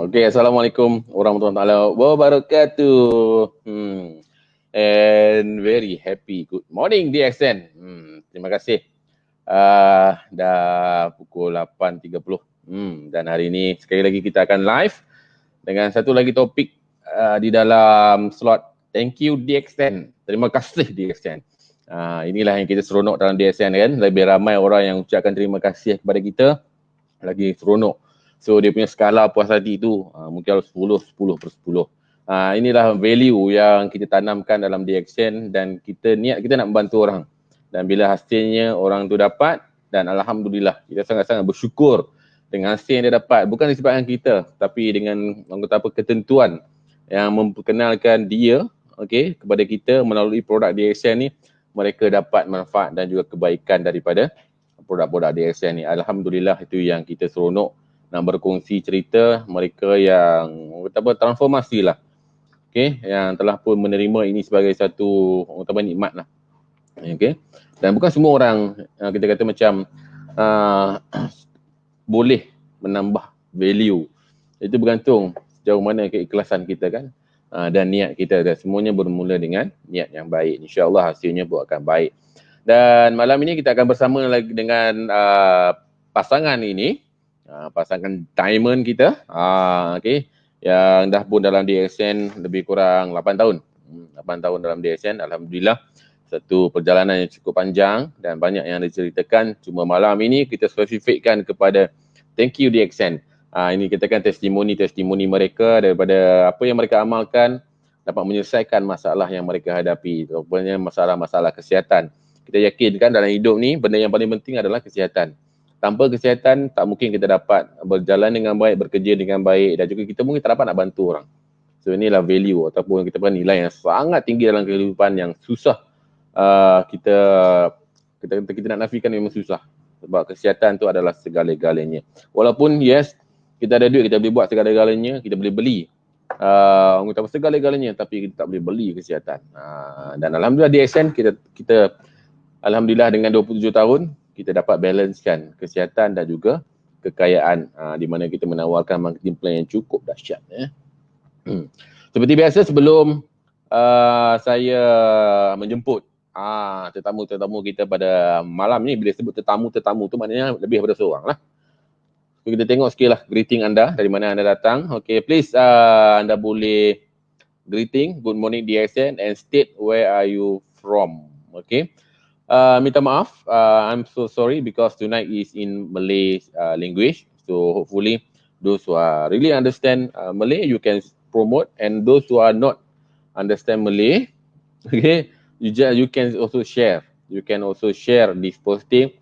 Okay, Assalamualaikum warahmatullahi wabarakatuh. And very happy good morning DXN. Terima kasih. Dah pukul 8.30. Dan hari ini sekali lagi kita akan live dengan satu lagi topik di dalam slot Thank you DXN. Terima kasih DXN. Inilah yang kita seronok dalam DXN kan. Lebih ramai orang yang ucapkan terima kasih kepada kita, lagi seronok. So dia punya skala puas hati tu mungkin 10/10. Inilah value yang kita tanamkan dalam DXN dan kita niat kita nak membantu orang. Dan bila hasilnya orang tu dapat, dan Alhamdulillah kita sangat-sangat bersyukur dengan hasil yang dia dapat. Bukan disebabkan kita, tapi dengan ketentuan yang memperkenalkan dia kepada kita melalui produk DXN ni, mereka dapat manfaat dan juga kebaikan daripada produk-produk DXN ni. Alhamdulillah, itu yang kita seronok nak berkongsi cerita mereka yang transformasi lah, yang telah pun menerima ini sebagai satu nikmat lah. Dan bukan semua orang kita kata macam boleh menambah value. Itu bergantung sejauh mana keikhlasan kita kan, dan niat kita, dan semuanya bermula dengan niat yang baik. InsyaAllah hasilnya pun akan baik. Dan malam ini kita akan bersama lagi dengan pasangan ini, pasangan diamond kita, yang dah pun dalam DXN lebih kurang 8 tahun. 8 tahun dalam DXN, Alhamdulillah. Satu perjalanan yang cukup panjang dan banyak yang diceritakan. Cuma malam ini kita spesifikkan kepada Thank you DXN. Ini kita kan testimoni mereka daripada apa yang mereka amalkan dapat menyelesaikan masalah yang mereka hadapi. Rupanya masalah-masalah kesihatan. Kita yakin kan dalam hidup ni benda yang paling penting adalah kesihatan. Tanpa kesihatan tak mungkin kita dapat berjalan dengan baik, bekerja dengan baik, dan juga kita mungkin tak dapat nak bantu orang. So inilah value ataupun kita punya nilai yang sangat tinggi dalam kehidupan yang susah kita nak nafikan, memang susah. Sebab kesihatan tu adalah segala-galanya. Walaupun yes, kita ada duit, kita boleh buat segala-galanya, kita boleh beli segala-galanya, tapi kita tak boleh beli kesihatan. Dan Alhamdulillah DXN kita Alhamdulillah dengan 27 tahun kita dapat balancekan kesihatan dan juga kekayaan, di mana kita menawarkan marketing plan yang cukup dahsyat. Seperti biasa, sebelum saya menjemput tetamu-tetamu kita pada malam ni, bila sebut tetamu tu maknanya lebih daripada seorang lah. So, kita tengok sikit lah greeting anda, dari mana anda datang. Okay, please anda boleh greeting, good morning DXN, and state where are you from. Okay. Minta maaf, I'm so sorry because tonight is in Malay language. So hopefully those who are really understand Malay, you can promote, and those who are not understand Malay, you can also share. You can also share this posting.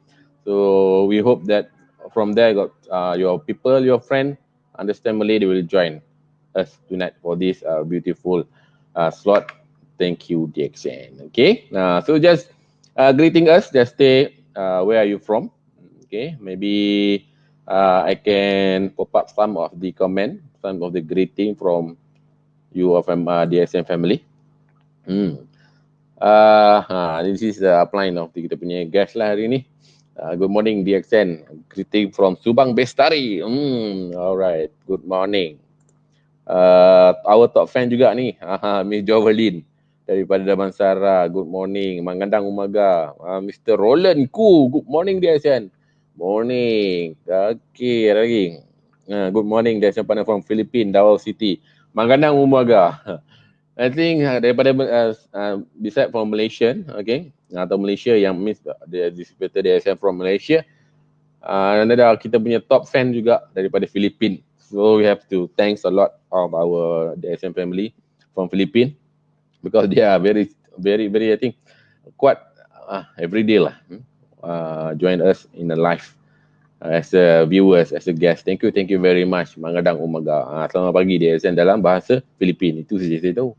So we hope that from there got your people, your friend understand Malay, they will join us tonight for this beautiful slot. Thank you DXN. Okay, so just greeting us, just say where are you from. Okay, maybe I can pop up some of the comment, some of the greeting from you from DXN family. This is the upline of kita punya guest lah hari ni. Good morning DXN, greeting from Subang Bestari. Alright, good morning. Our top fan juga ni, Miss Jovelyn daripada Damansara, good morning. Mangandang Umaga, Mr. Roland Ku, good morning DXN. Morning. Okay, lagi. Good morning DXN partner from Philippines, Davao City. Mangandang Umaga. I think daripada beside from Malaysia, atau Malaysia yang means the distributor DXN from Malaysia. Ada kita punya top fan juga daripada Philippines. So we have to thanks a lot of our DXN family from Philippines, because they are very I think quite every day lah join us in the live as a viewers, as a guest. Thank you very much. Mangandang Umaga. Selamat pagi DXN dalam bahasa Filipin. Itu saja saya tahu.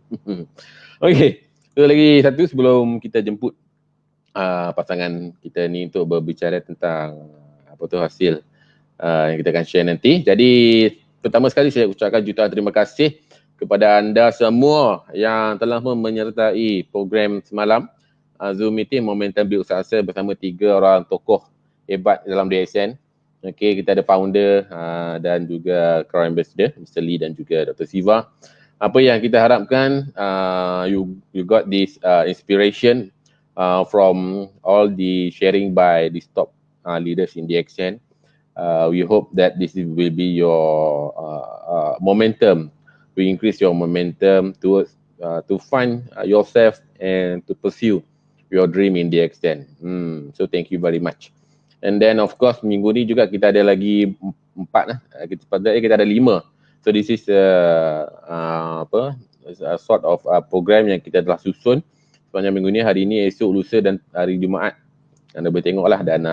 Okay, so lagi satu sebelum kita jemput pasangan kita ni untuk berbicara tentang hasil yang kita akan share nanti. Jadi pertama sekali saya ucapkan jutaan terima kasih kepada anda semua yang telah menyertai program semalam, Zoom meeting Momentum Build Success bersama 3 orang tokoh hebat dalam DXN. Okay, kita ada founder dan juga Crown Ambassador, Mr. Lee dan juga Dr. Siva. Apa yang kita harapkan, you got this inspiration from all the sharing by these top leaders in DXN. We hope that this will be your momentum, to increase your momentum towards to find yourself and to pursue your dream in DXN. So thank you very much. And then of course minggu ni juga kita ada lagi 4 lah. Kita ada 5. So this is a sort of program yang kita telah susun sepanjang minggu ni, hari ni, esok, lusa dan hari Jumaat. Anda boleh tengok lah. Dan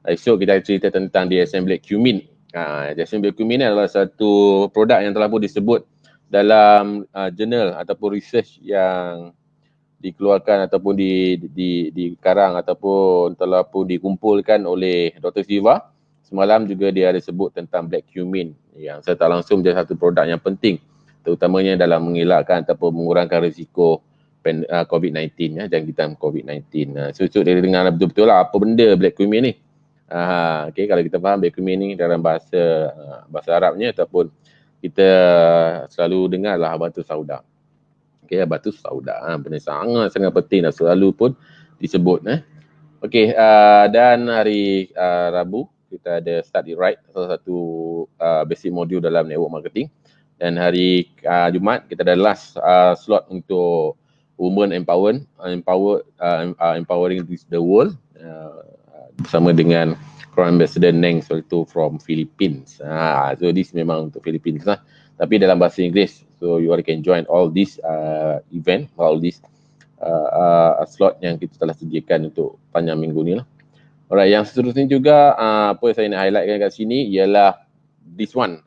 esok kita cerita tentang DSM Black Cumin. DSM Black Cumin ni adalah satu produk yang telah pun disebut dalam jurnal ataupun research yang dikeluarkan ataupun dikarang ataupun telah pun dikumpulkan oleh Dr. Siva. Semalam juga dia ada sebut tentang black cumin yang saya tak langsung menjadi satu produk yang penting, terutamanya dalam mengelakkan ataupun mengurangkan risiko COVID-19 ya, jangkitan COVID-19. So dia dengar betul-betul lah apa benda black cumin ni. Okay, kalau kita faham black cumin ni dalam bahasa Arabnya ataupun kita selalu dengar lah batu sauda. Okay, batu sauda, benda sangat penting dan selalu pun disebut. Okay, dan hari Rabu kita ada Start It Right, salah satu basic modul dalam network marketing. Dan hari Jumaat kita ada last slot untuk women empowering the world bersama dengan Crown Ambassador Neng Solito from Philippines. So this memang untuk Philippines lah, tapi dalam bahasa Inggeris. So you all can join all this event, all this slot yang kita telah sediakan untuk panjang minggu ni lah. Alright, yang seterusnya juga apa yang saya nak highlightkan kat sini ialah this one,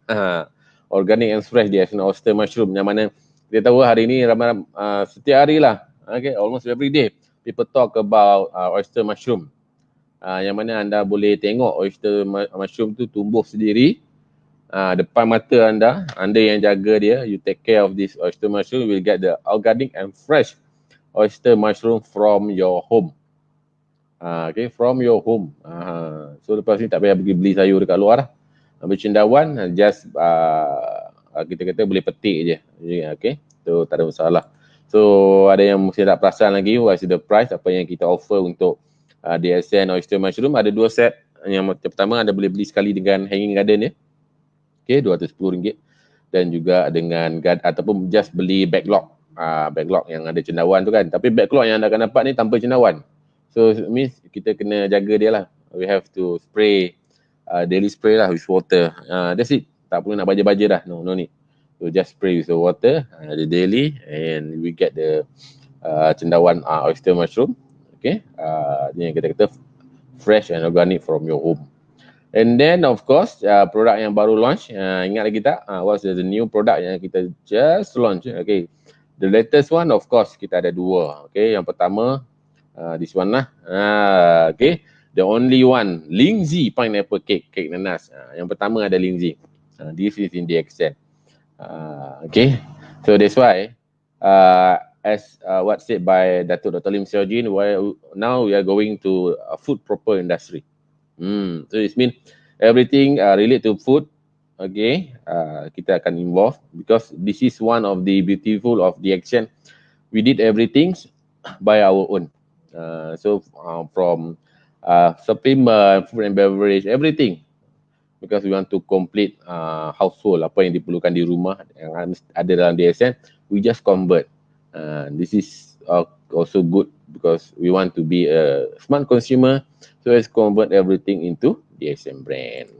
organic and fresh DXN oyster mushroom, yang mana kita tahu hari ni ramai setiap hari lah, okay, almost every day people talk about oyster mushroom. Yang mana anda boleh tengok oyster mushroom tu tumbuh sendiri depan mata anda yang jaga dia. You take care of this oyster mushroom, you will get the organic and fresh oyster mushroom from your home. Okay, from your home. So lepas ni tak payah pergi beli sayur dekat luar lah. Ambil cendawan, just kita kata boleh petik je. Okay, so tak ada masalah. So ada yang mesti tak perasan lagi what's the price, apa yang kita offer untuk DSN oyster mushroom. Ada 2 set. Yang pertama anda boleh beli sekali dengan hanging garden dia. Okay, RM210. Dan juga dengan ataupun just beli backlog. Backlog yang ada cendawan tu kan. Tapi backlog yang anda akan dapat ni tanpa cendawan. So means kita kena jaga dia lah. We have to spray, daily spray lah with water. That's it. Tak perlu nak baja-baja dah. No need. So just spray with the water daily and we get the cendawan oyster mushroom. Okay. Yang kita kata fresh and organic from your home. And then of course produk yang baru launch, ingat lagi tak what's the new product yang kita just launch. Okay, the latest one of course kita ada 2. Okay, yang pertama this one lah, okay, the only one, Lingzi pineapple cake nanas. Yang pertama ada Lingzi, this is in DXN. Okay, so that's why as what said by Datuk Dr. Lim Seojin, now we are going to a food proper industry. So it means everything related to food, okay, kita akan involve, because this is one of the beautiful of DXN. We did everything by our own. So from supplement, food and beverage, everything, because we want to complete household, apa yang diperlukan di rumah yang ada dalam DSN, we just convert. This is also good because we want to be a smart consumer, so let's convert everything into DSM brand.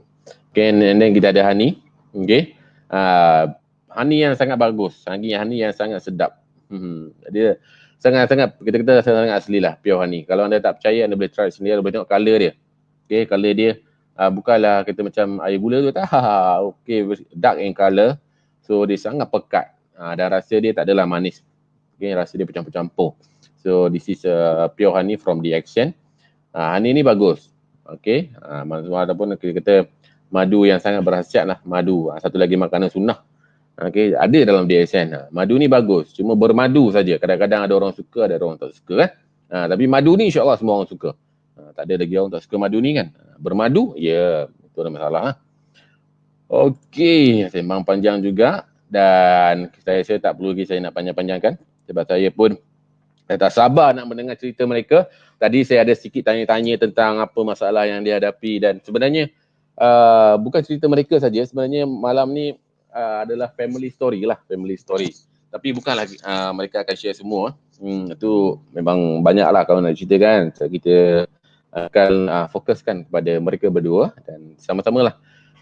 Okay, and then kita ada honey. Okay, honey yang sangat bagus, honey yang sangat sedap. Dia sangat-sangat, kita kata sangat asli lah, pure honey. Kalau anda tak percaya, anda boleh try sendiri, anda boleh tengok colour dia. Okay, colour dia bukanlah kita macam air gula tu, tak. Okay, dark in colour, so dia sangat pekat dan rasa dia tak adalah manis. Okay, rasa dia bercampur-campur. So this is pure honey from DXN. Honey ni bagus. Okay, ataupun kita kata madu yang sangat berkhasiat lah, madu. Satu lagi makanan sunnah. Okay, ada dalam DSN. Madu ni bagus, cuma bermadu saja. Kadang-kadang ada orang suka, ada orang tak suka kan. Tapi madu ni insyaAllah semua orang suka. Tak ada lagi orang tak suka madu ni kan. Bermadu, ya. Itu ada masalah. Okey, sembang panjang juga dan saya tak perlu lagi saya nak panjang-panjangkan sebab saya pun tak sabar nak mendengar cerita mereka. Tadi saya ada sikit tanya-tanya tentang apa masalah yang dihadapi dan sebenarnya bukan cerita mereka saja, sebenarnya malam ni adalah family story lah, family story. Tapi bukanlah mereka akan share semua. Itu memang banyak lah kalau nak cerita kan. So, kita akan fokuskan kepada mereka berdua dan sama-sama lah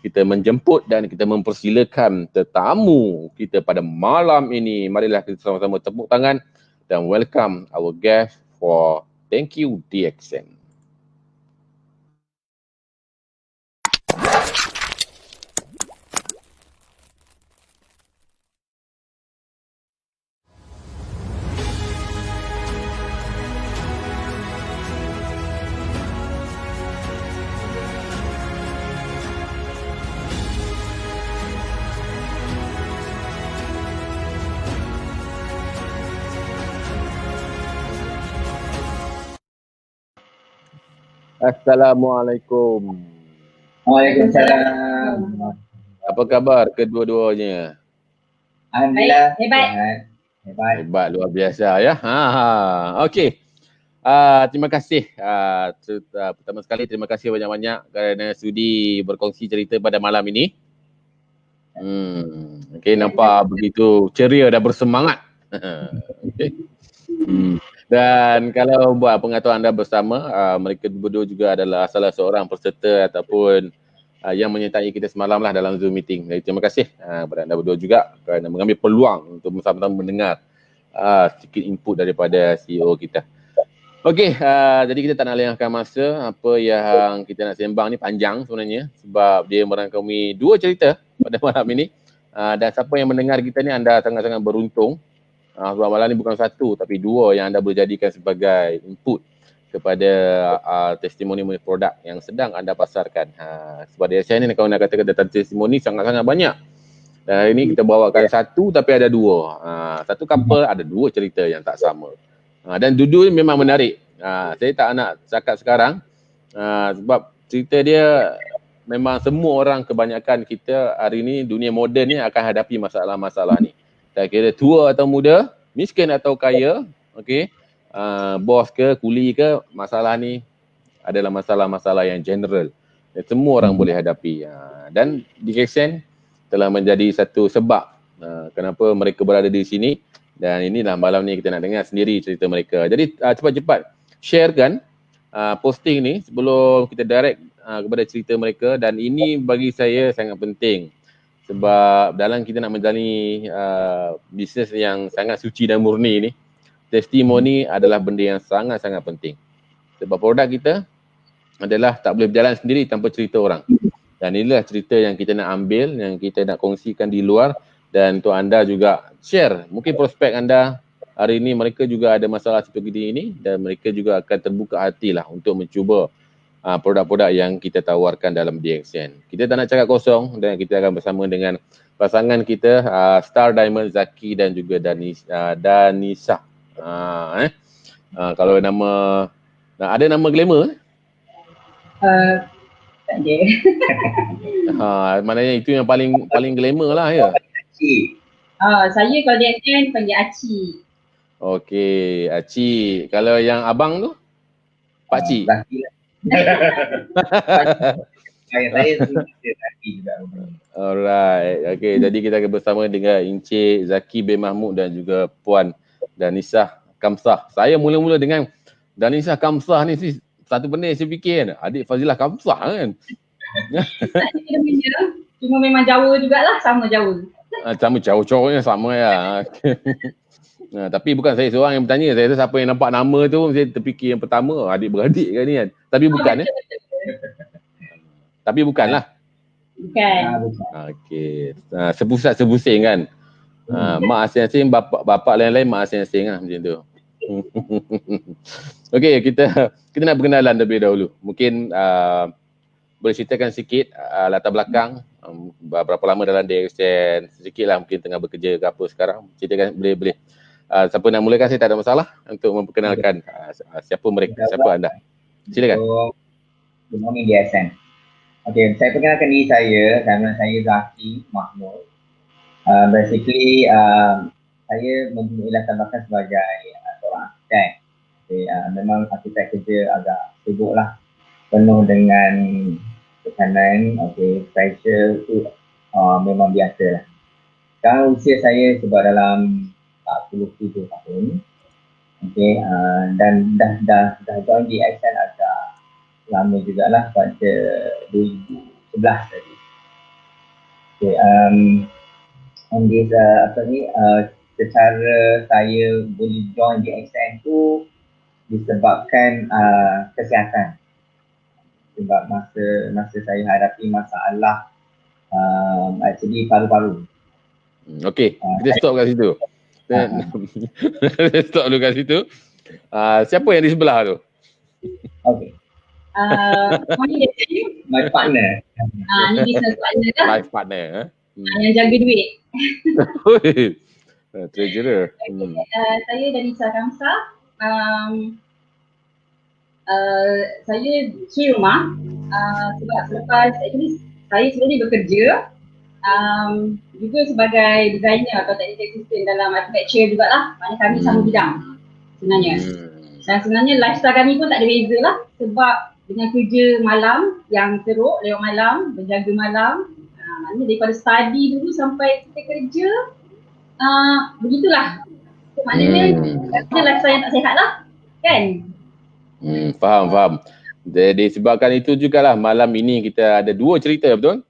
kita menjemput dan kita mempersilakan tetamu kita pada malam ini. Marilah kita sama-sama tepuk tangan dan welcome our guest for Thank You DXN. Assalamualaikum. Waalaikumsalam. Apa khabar kedua-duanya? Alhamdulillah. Hebat. Hebat luar biasa ya. Okey. Terima kasih. Pertama sekali terima kasih banyak-banyak kerana sudi berkongsi cerita pada malam ini. Okey, nampak begitu ceria dan bersemangat. Okey. Dan kalau buat pengetahuan anda bersama, mereka berdua juga adalah salah seorang peserta ataupun yang menyertai kita semalam lah dalam Zoom meeting. Jadi terima kasih kepada anda berdua juga kerana mengambil peluang untuk bersama-sama mendengar sedikit input daripada CEO kita. Okey, jadi kita tak nak lengahkan masa. Apa yang kita nak sembang ni panjang sebenarnya sebab dia merangkumi dua cerita pada malam ini. Dan siapa yang mendengar kita ni anda sangat-sangat beruntung. Sebab malam ni bukan satu tapi dua yang anda boleh jadikan sebagai input kepada testimoni produk yang sedang anda pasarkan. Sebab DXN ni kalau nak katakan data testimoni sangat-sangat banyak. Dan hari ni kita bawakan satu tapi ada dua. Satu couple ada dua cerita yang tak sama. Dan dua-dua memang menarik. Saya tak nak cakap sekarang sebab cerita dia memang semua orang kebanyakan kita hari ni dunia moden ni akan hadapi masalah-masalah ni. Tak kira tua atau muda, miskin atau kaya, okey, bos ke, kuli ke, masalah ni adalah masalah-masalah yang general. Dan semua orang boleh hadapi. Dan DXN telah menjadi satu sebab kenapa mereka berada di sini. Dan inilah malam ni kita nak dengar sendiri cerita mereka. Jadi cepat-cepat sharekan posting ni sebelum kita direct kepada cerita mereka. Dan ini bagi saya sangat penting. Sebab dalam kita nak menjalani bisnes yang sangat suci dan murni ni, testimoni adalah benda yang sangat-sangat penting. Sebab produk kita adalah tak boleh berjalan sendiri tanpa cerita orang. Dan inilah cerita yang kita nak ambil, yang kita nak kongsikan di luar. Dan untuk anda juga share. Mungkin prospek anda hari ini mereka juga ada masalah seperti ini dan mereka juga akan terbuka hati lah untuk mencuba produk-produk yang kita tawarkan dalam DXN. Kita tak nak cakap kosong dan kita akan bersama dengan pasangan kita Star Diamond Zaki dan juga Danisa. Kalau nama ada nama glamour? Tak ada. Maknanya itu yang paling glamour lah ya. Saya kalau DXN panggil Aci. Okey, Aci. Kalau yang abang tu? Pakcik. Saya Zaki juga. Alright. Okey, jadi kita akan bersama dengan Encik Zaki bin Mahmud dan juga Puan Danisah Kamsah. Saya mula-mula dengan Danisah Kamsah ni satu benda yang saya fikir kan, adik Fazilah Kamsah kan. Cuma memang Jawa jugalah, sama Jawa. Sama cowok-cowoknya sama ya. Tapi bukan saya seorang yang bertanya. Saya rasa siapa yang nampak nama tu saya terfikir yang pertama adik-beradik kan ni kan. Tapi bukan Tapi bukanlah. Bukan. Okey. Sepusat sebusing kan. Mak asing-asing, bapak lain-lain mak asing-asing lah macam tu. Okey, kita nak perkenalan terlebih dahulu. Mungkin boleh ceritakan sikit latar belakang berapa lama dalam DXN, sedikit lah mungkin tengah bekerja ke apa sekarang. Ceritakan boleh. Siapa nak mulakan saya tak ada masalah untuk memperkenalkan siapa mereka, siapa anda. Silakan. Good morning DXN. Okay, saya perkenalkan diri saya. Nama saya Zaki Mahmud. Basically, saya mempunyai latar belakang sebagai seorang arkitek. Okay, memang arkitek kerja agak sibuk lah. Penuh dengan tekanan, pressure tu memang biasa lah. Sekarang usia saya sebab dalam 47 tahun. Dan dah join di Accent agak lama jugalah pada 2011 tadi. On this secara saya boleh join di Accent tu disebabkan kesihatan. Sebab masa saya hadapi masalah actually paru-paru. Okey, kita stop kat situ. Stop dulu kat situ. Siapa yang di sebelah tu? Okay. My partner. Ni business partner lah. Life partner. Yang jaga duit. Treasurer. Saya Danisa Kamsa. Saya suri rumah. Sebab selepas actually saya sebenarnya bekerja juga sebagai designer atau technical assistant dalam architecture jugalah. Maknanya kami sama bidang sebenarnya. Dan sebenarnya lifestyle kami pun tak ada beza lah. Sebab dengan kerja malam yang teruk, lewat malam, berjaga malam, maknanya daripada study dulu sampai kita kerja, begitulah. So, maknanya lifestyle yang tak sihat lah, kan? Faham. Jadi sebabkan itu jugalah malam ini kita ada 2 cerita, betul?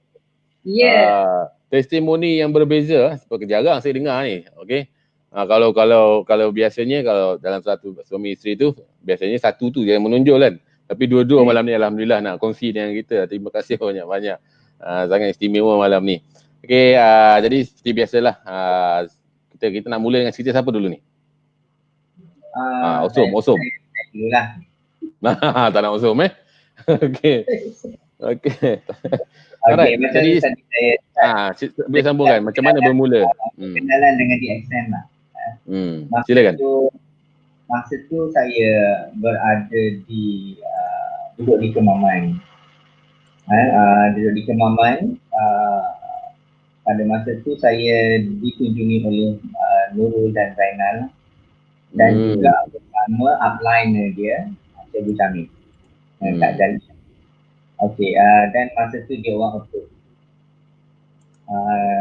Ya. Testimoni yang berbeza, seperti jarang saya dengar ni. Okey. Kalau biasanya kalau dalam satu suami isteri tu biasanya satu tu yang menonjol kan. Tapi dua-dua malam ni alhamdulillah nak kongsi dengan kita. Terima kasih banyak-banyak. Sangat istimewa malam ni. Okey, jadi seperti biasalah kita nak mula dengan cerita siapa dulu ni? Osom. Dululah. Tak nak Osom Okey. Okay, macam jadi tadi saya boleh sambungkan macam mana bermula? kenalan dengan DXN lah. Silakan. Masa tu saya berada di duduk di Kemaman. Duduk di Kemaman. Pada masa tu saya dikunjungi oleh Nurul dan Zainal dan juga bersama upliner dia, Cikgu Jamil, Kak Jali. Okey, dan masa tu dia orang approve.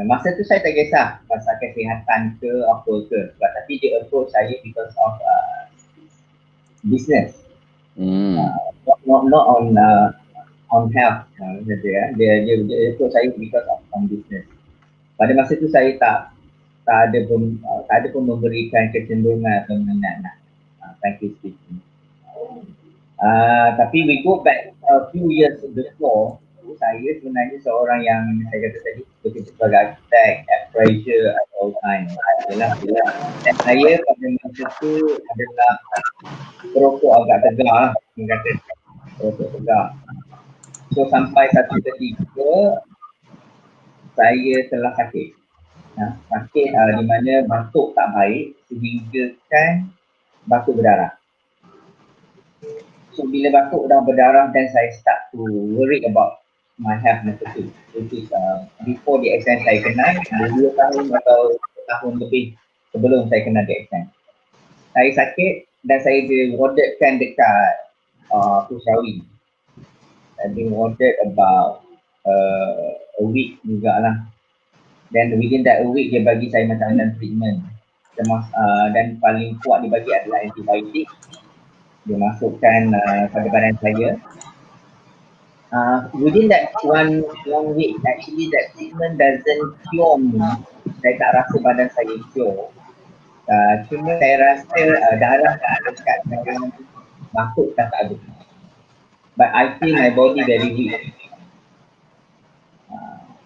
Masa tu saya tak kisah pasal kesihatan ke apa ke, tapi dia approach saya because of business. Not on health. Dia approach saya because of business. Pada masa tu saya tak ada pun memberikan kecenderungan atau minat frankly speaking. Tapi we go back a few years before, saya sebenarnya seorang yang saya kata tadi bekerja sebagai arkitek, at pressure at all time. Dan saya pada masa tu adalah perokok agak tegar lah, saya kata. Perokok tegar. So sampai satu ketika saya telah sakit. Sakit di mana batuk tak baik sehingga kan batuk berdarah. So bila batuk dah berdarah dan saya start to worry about my health masa tu. Which is before the exam saya kenal, 2 tahun atau 1 tahun lebih sebelum saya kenal the exam. Saya sakit dan saya diwardedkan dekat Pusrawi. Saya diwarded about a week jugalah. Then within that a week dia bagi saya macam-macam treatment. Dan paling kuat dia bagi adalah antibiotik. Dia masukkan pada badan saya. Within that one week, actually that treatment doesn't cure me. Saya tak rasa badan saya cure. Cuma saya rasa darah tak ada dekat badan, batuk tak ada. But I feel my body very weak.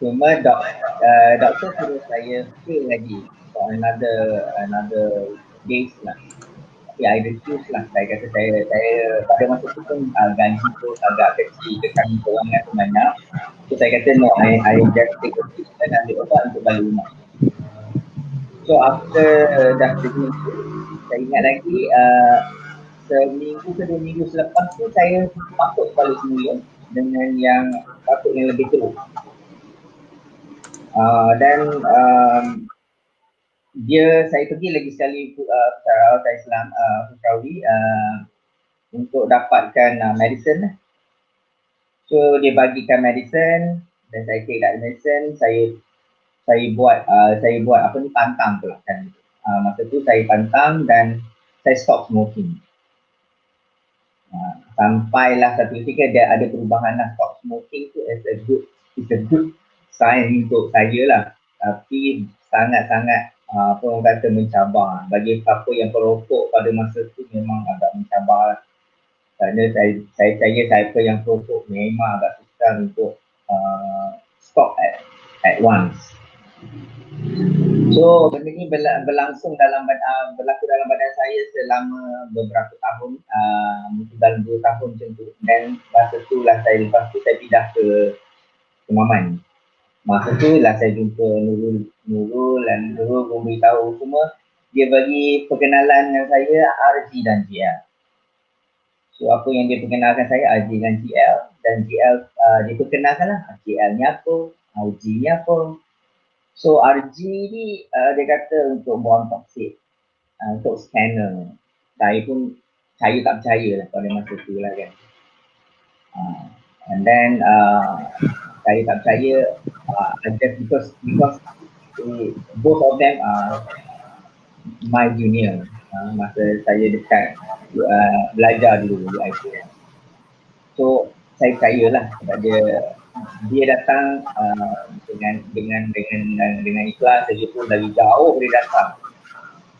Cuma doktor suruh saya fail lagi for another days lah. Tapi I refuse lah. Saya kata saya pada masa tu pun gaji tu agak kecil, kami kewangan tu banyak. So saya kata no, I just take a pill dan ambil ubat untuk balik rumah. So after dah treatment tu, saya ingat lagi seminggu ke 2 minggu selepas tu saya masuk balik semula. dengan yang patut yang lebih teruk. Dan saya pergi lagi sekali Pusat Islam Saudi untuk dapatkan medicine lah. So dia bagikan medicine dan saya take that medicine, saya buat apa ni, pantang pula kan. Masa tu saya pantang dan saya stop smoking. Sampailah satu ketika dia ada perubahan lah. Stop smoking tu it's a good sign untuk saya lah. Tapi sangat-sangat apa orang kata mencabar. Bagi siapa yang perokok pada masa tu memang agak mencabar lah. Kerana saya siapa yang perokok memang agak susah untuk stop at once. So benda ni berlaku dalam badan saya selama beberapa tahun, mungkin dalam 2 tahun macam tu. Dan masa tu lah lepas tu saya pindah ke Maman. Masa tu lah saya jumpa Nurul dan Nurul memberitahu semua. Dia bagi perkenalan dengan saya RG dan GL. So apa yang dia perkenalkan saya, RG dan GL. Dan GL dia perkenalkan lah GL ni apa, RG ni apa. So RG ni dia kata untuk buang toksik, untuk scanner. Saya tak percaya lah pada masa tu lah kan. And then saya tak percaya just because both of them are my junior. Masa saya dekat belajar dulu di IPM. So saya percayalah sebab dia datang dengan ikhlas. Saya pun dari jauh dia datang.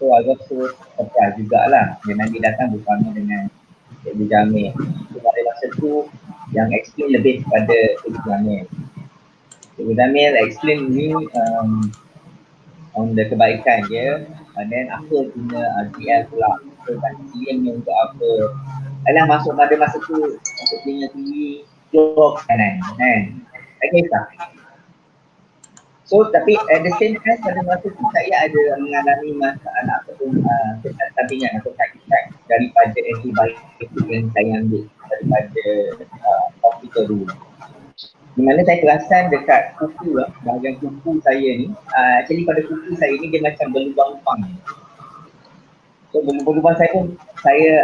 So agak surprise jugalah dengan dia datang bersama dengan Cikgu Jamil. So pada masa tu yang explain lebih kepada Cikgu Jamil. Cikgu Jamil explain ni on the kebaikan dia. And then apa guna RGL pula. So kan CM ni untuk apa. Alah masuk pada masa tu untuk punya TV job kan. Okay tak. So tapi at the same time pada masa tu saya ada mengalami masalah ataupun sampingan atau side effect daripada antibiotik yang saya ambil daripada hospital dulu. Di mana saya perasan dekat kuku lah, bahagian kuku saya ni, actually pada kuku saya ni dia macam berlubang-lubang. So berlubang-lubang saya pun saya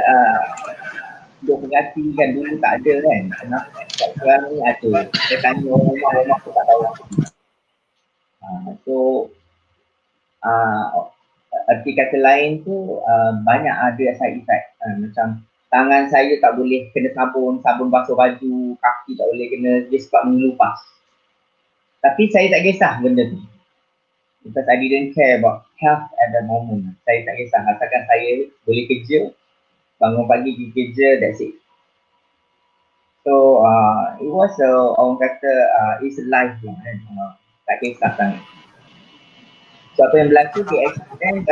duk perhatikan dulu tak ada kan. Kenapa sekarang ni ada. Saya tanya orang-orang tu tak tahu. So arti kata lain tu banyak ada side effect. Macam tangan saya tak boleh kena sabun basuh baju, kaki tak boleh kena, dia sebab mengelupas. Tapi saya tak kisah benda tu. Because I didn't care about health at the moment. Saya tak kisah, asalkan saya boleh kerja, bangun pagi pergi kerja, that's it. So it was orang kata it's a life lah kan. Tak kisah sangat. So apa yang berlaku di accident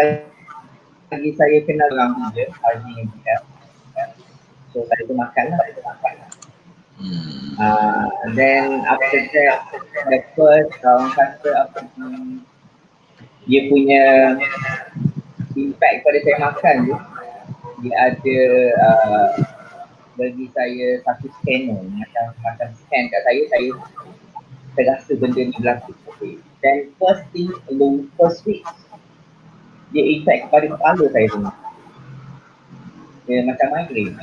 bagi saya kenal orang je, RG yang kita. So saya tu makan lah. Then after that, the first orang kata dia punya impact pada saya makan tu, dia ada bagi saya satu scanner, macam scan kat saya rasa benda ni berlaku. Dan first week dia impact pada kepala saya semua. Dia macam migraine.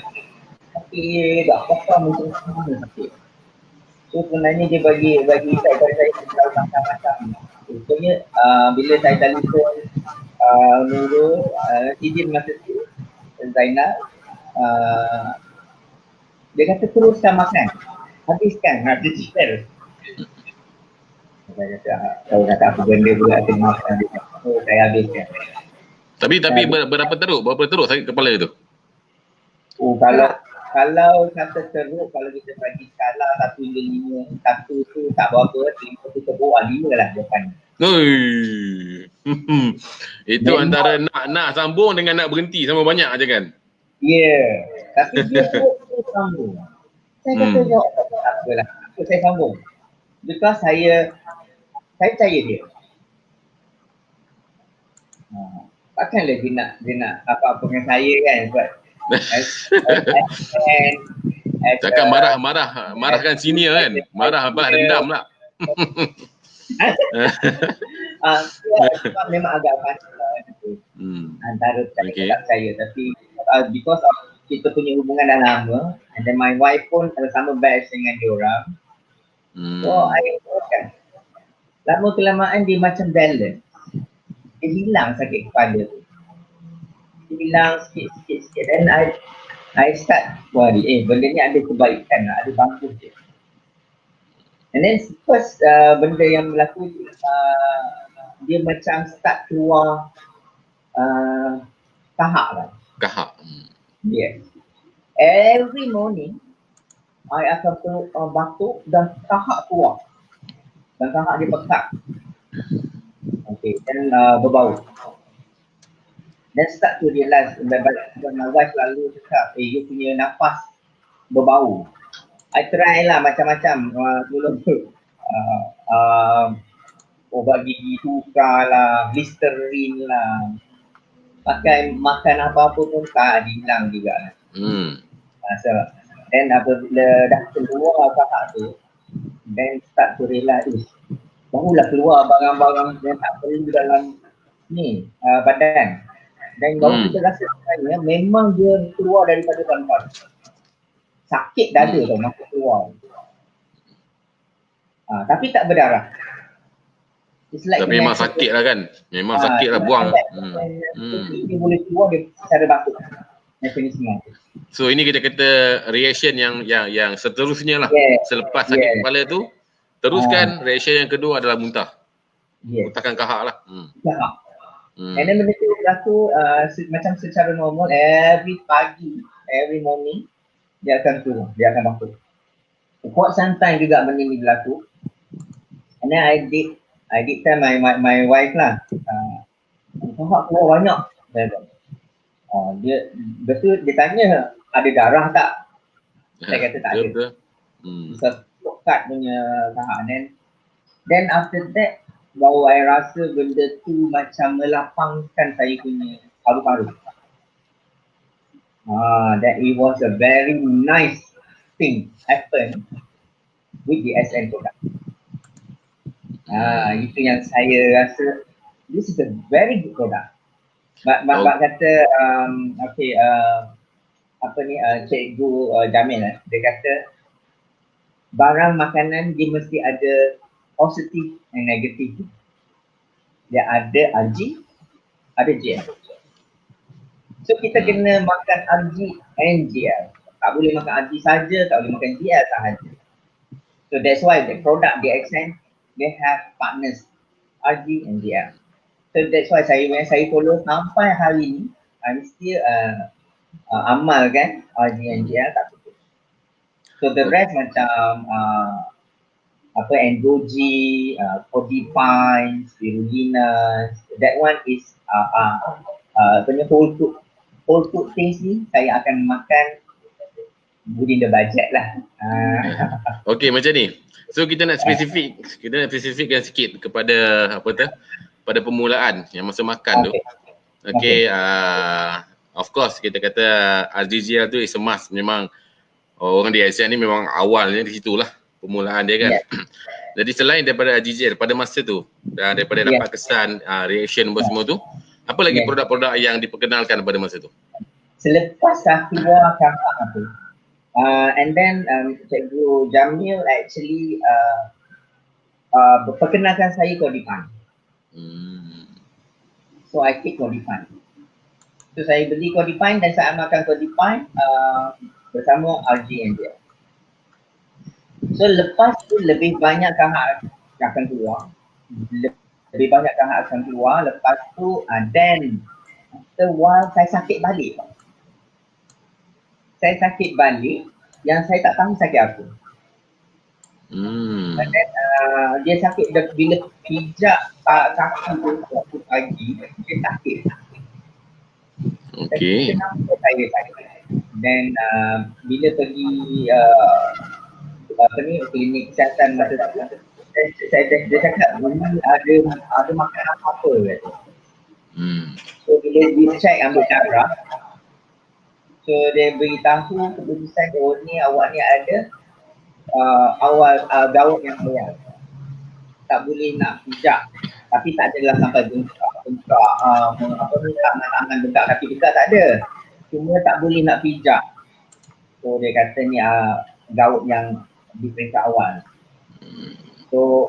Tapi tak apa-apa macam mana sakit. So sebenarnya dia bagi impact pada saya macam-macam. Contohnya bila saya telefon Nurul, Sidin masa tu, Zainal, dia kata teruskan makan, habiskan, digital. Saya kata, tahu kata apa benda pula kena makan, so saya habiskan. Tapi berapa teruk sakit kepala tu? Kalau kata teruk, kalau kita bagi skala 1 hingga 5, 1 tu tak berapa, 5 tu teruk, 5 lah depan. Itu antara nak sambung dengan nak berhenti sama banyak aja kan? Ya, tapi dia terus sambung. Saya kata tak apalah, saya sambung. Because saya percaya dia. Takkanlah dia nak apa-apa dengan saya kan, sebab Cakap marahkan senior kan? Marah balas dendam lah. Memang agak panas lah itu. Antara cakap saya, tapi because of kita punya hubungan dah lama, and then my wife pun sama batch dengan diorang. So I kan lama kelamaan dia macam balance. Dia hilang sakit kepala tu. Dia hilang sikit. Then I start worry, benda ni ada kebaikan lah, ada bagus je. And then first benda yang berlaku dia macam start keluar kahak lah. Kahak. Yes. Every morning I akan batuk dan kahak keluar. Dan kahak dia pekat. Okay, dan berbau. Then start to realize, my wife selalu cakap, you punya nafas berbau. I try lah macam-macam. Dulu ubat gigi tukar lah, Listerine lah. Pakai makan apa-apa pun tak hilang juga. So, then apabila dah keluar kahak tu, then start to realize, barulah keluar barang-barang yang tak perlu dalam ni badan. Dan baru kita rasa sebenarnya memang dia keluar daripada tuan-tuan. Sakit dada tau masa keluar. Tapi tak berdarah. Like tapi memang sakit lah kan? Memang sakit lah buang. Dia boleh keluar dia secara batuk. Mekanisme. So ini kita kata reaction yang seterusnya lah. Selepas sakit kepala tu, teruskan reaction yang kedua adalah muntah. Muntahkan kahak lah. And then benda tu berlaku macam secara normal, every pagi, every morning dia akan turun, dia akan batuk. Quite some time juga benda ni berlaku. And then I did tell my wife lah, kahak keluar banyak. Dia betul, dia tanya ada darah tak? Saya kata tak ada. Pekat punya kahak. Then after that baru I rasa benda tu macam melapangkan saya punya paru-paru. That it was a very nice thing happen with the SN product. Itu yang saya rasa this is a very good product. Mak kata Cikgu Jamil dia kata barang makanan dia mesti ada positif and negatif. Dia ada RG, ada GL. So kita kena makan RG and GL. Tak boleh makan RG saja, tak boleh makan GL sahaja. So that's why the product DXN, they have partners RG and GL. So that's why when saya follow sampai hari ni, I'm still amalkan RG and GL tak putus. So the rest macam Endogy, Codipine, Spirulina, that one is whole food things ni saya akan makan within the budget lah. Okay, macam ni. So kita nak spesifikkan sikit kepada pada permulaan yang masa makan tu. Okay, of course kita kata RGGL tu is a must. Memang orang di ASEAN ni memang awalnya di situlah permulaan dia kan. Jadi selain daripada RGGL pada masa tu dan daripada dapat kesan reaction semua tu, apa lagi produk-produk yang diperkenalkan pada masa tu? Selepas keluar kahak tu, and then Cikgu Jamil actually perkenalkan saya Codipine. So I take Codipine. So saya beli Codipine dan saya amalkan Codipine bersama RG and GL. So lepas tu lebih banyak kahak akan keluar. Lebih banyak kahak akan keluar. Lepas tu then after while saya sakit balik. Yang saya tak tahu sakit apa. And then, dia sakit bila pijak kaki tu waktu pagi, dia sakit. Okay. Kenapa saya sakit? Then bila pergi klinik kesihatan masa tu, dia cakap ada makan apa kan. So bila dia check ambil darah, So dia beritahu keputusan, oh ni awak ni ada gawat yang bayar. Tak boleh nak pijak. Tapi tak adalah sampai bengkak tangan bengkak kaki bengkak, tak ada. Cuma tak boleh nak pijak. So dia kata ni gawat yang di peringkat awal. So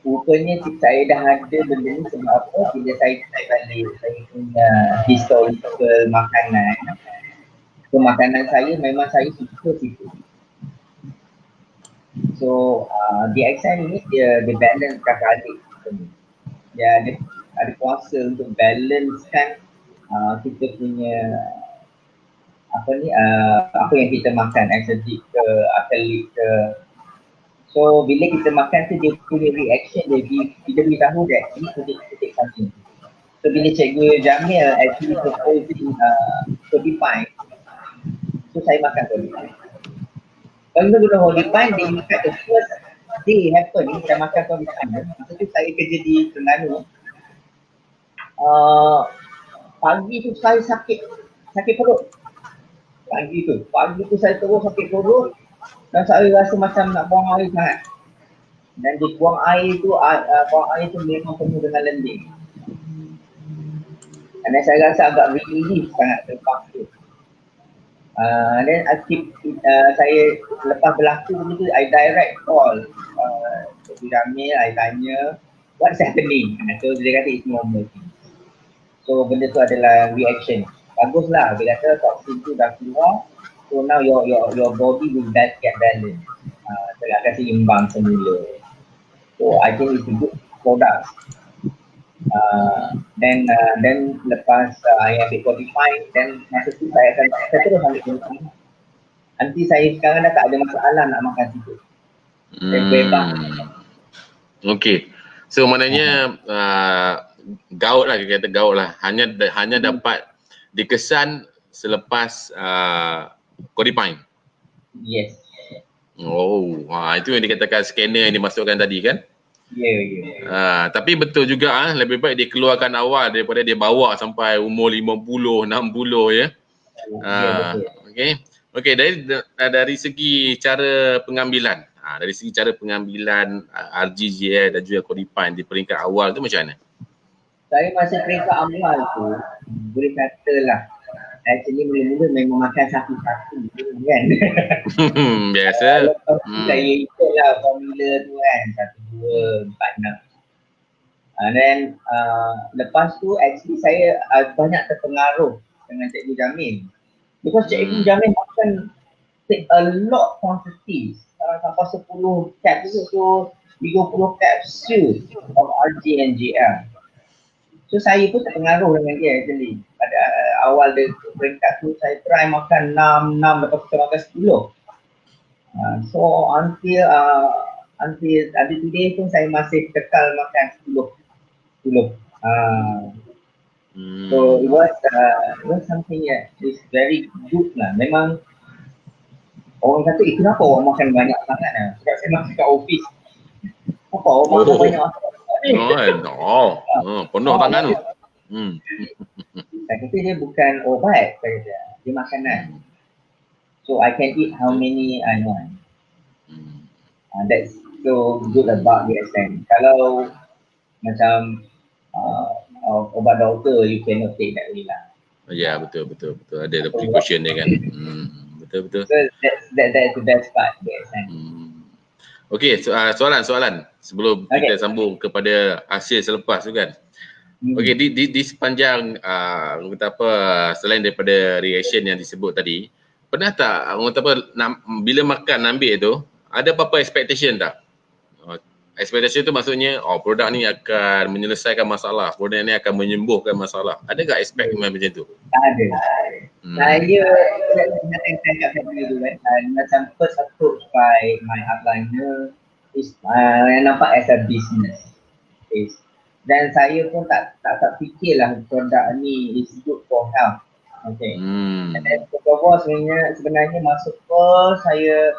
rupanya saya dah ada benda ni sebab apa? Bila saya balik saya punya historical makanan. So makanan saya memang saya suka situ. So DXN ni dia balance kakak adik. Dia ada kuasa untuk balancekan kita punya apa yang kita makan, atlet ke atlet ke. So bila kita makan tu dia punya reaction dia beritahu that ini ketik something. So bila Cikgu Jamil actually proposing Codify, so saya makan Codify. Kalau guna Codify, dia ingat the first day happen, saya makan Codify. Masa tu saya kerja di Terengganu. Pagi tu saya sakit perut. Pagi tu saya terus sakit perut dan saya rasa macam nak buang air sangat. Dan dia buang air tu memang penuh dengan lending. Dan saya rasa agak relief sangat lepas tu. Then saya lepas berlaku begitu, I direct call Cikgu Jamil, I tanya what's happening. So dia kata it's normal. So benda tu adalah reaction. Baguslah, dia kata toksin tu dah keluar. So now your body will get balance. Akan seimbang semula. So I think it's a good product. Then lepas I ambil Codify, then masa tu saya terus ambil Codify. Nanti saya sekarang dah tak ada masalah nak makan situ. Okay. So maknanya gaut lah, kita kata gaut lah. Hanya dapat dikesan selepas Codify. Yes. Oh, itu yang dikatakan scanner yang dimasukkan tadi kan? Ya. Tapi betul juga lebih baik dia keluarkan awal daripada dia bawa sampai umur 50, 60 ya. Okey, dari segi cara pengambilan. Dari segi cara pengambilan RGGL dan juga Codify di peringkat awal tu macam mana? Saya masa peringkat awal tu boleh katalah actually mula-mula memang makan satu-satu kan. Biasa. Saya ikutlah formula tu kan, 1, 2, 4, 6. Then lepas tu actually saya banyak terpengaruh dengan Cikgu Jamil. Because Cikgu Jamil makan take a lot quantities. Sampai 10 capsule, so 30 capsule of RG and GL. So saya pun terpengaruh dengan dia actually. Pada awal dia peringkat tu saya try makan 6, lepas tu makan 10. So until today pun saya masih kekal makan 10. So it was something that is very good lah. Memang orang kata, kenapa awak makan banyak sangat lah? Sebab saya masih kat office. Apa awak makan banyak sangat? Penuh tangan tu. Saya kata dia bukan obat, saya kata. Dia makanan. So I can eat how many I want. That's so good about DXN. Kalau macam obat doktor, you cannot take that way lah. Ya, betul. Ada precaution dia kan. Betul. So that's the best part DXN. Okey, soalan sebelum kita sambung kepada hasil selepas tu kan. Okey, di sepanjang selain daripada reaction yang disebut tadi, pernah tak bila makan ambil tu ada apa-apa expectation tak? Expectation tu maksudnya produk ni akan menyelesaikan masalah, produk ni akan menyembuhkan masalah. Ada tak expect macam tu? Ada. Saya cakap dulu kan, macam first approach by my upliner is nampak as a business. Dan saya pun tak fikirlah produk ni is good for health. Okay. And then sebenarnya masuk first saya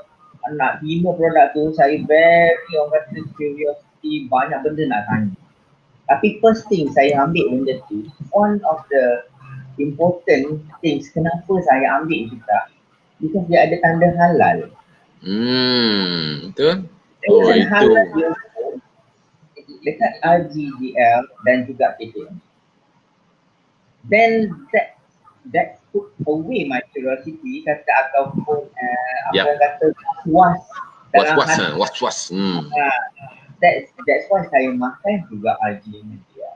nak demo produk tu, saya very orang kata curiosity, banyak benda nak tanya. Tapi first thing saya ambil benda tu, one of the important things kenapa saya ambil juga, because dia ada tanda halal. Betul. Dengan Itu. halal dia dekat RGGL dan juga PTM. Then that took away my curiosity kata ataupun apa kata was dalam hati. Was. That's why saya makan juga RG Media.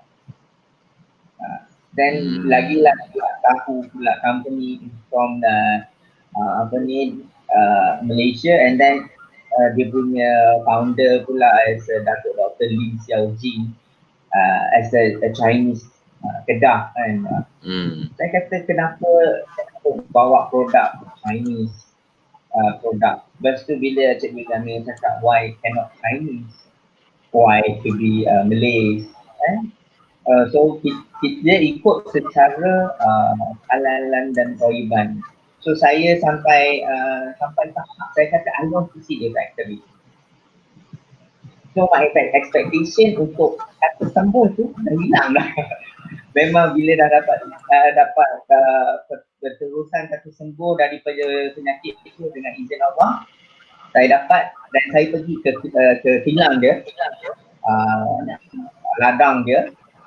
Dan lagi-lagi tahu pula company from Malaysia, and then dia punya founder pula as Datuk Dr. Lim Xiao Jin as a Chinese Kedah kan. Saya kata kenapa bawa produk Chinese produk. Lepas tu bila Cikgu Jamil cakap why cannot Chinese, why to be Malay, so dia ikut secara halalan dan thayyiban. So saya sampai tahap saya kata I want to see the factory. So my expectation untuk kata sembuh tu dah hilang dah. Memang bila dah dapat berterusan kata sembuh daripada penyakit itu dengan izin Allah, saya dapat dan saya pergi ke kilang dia, ladang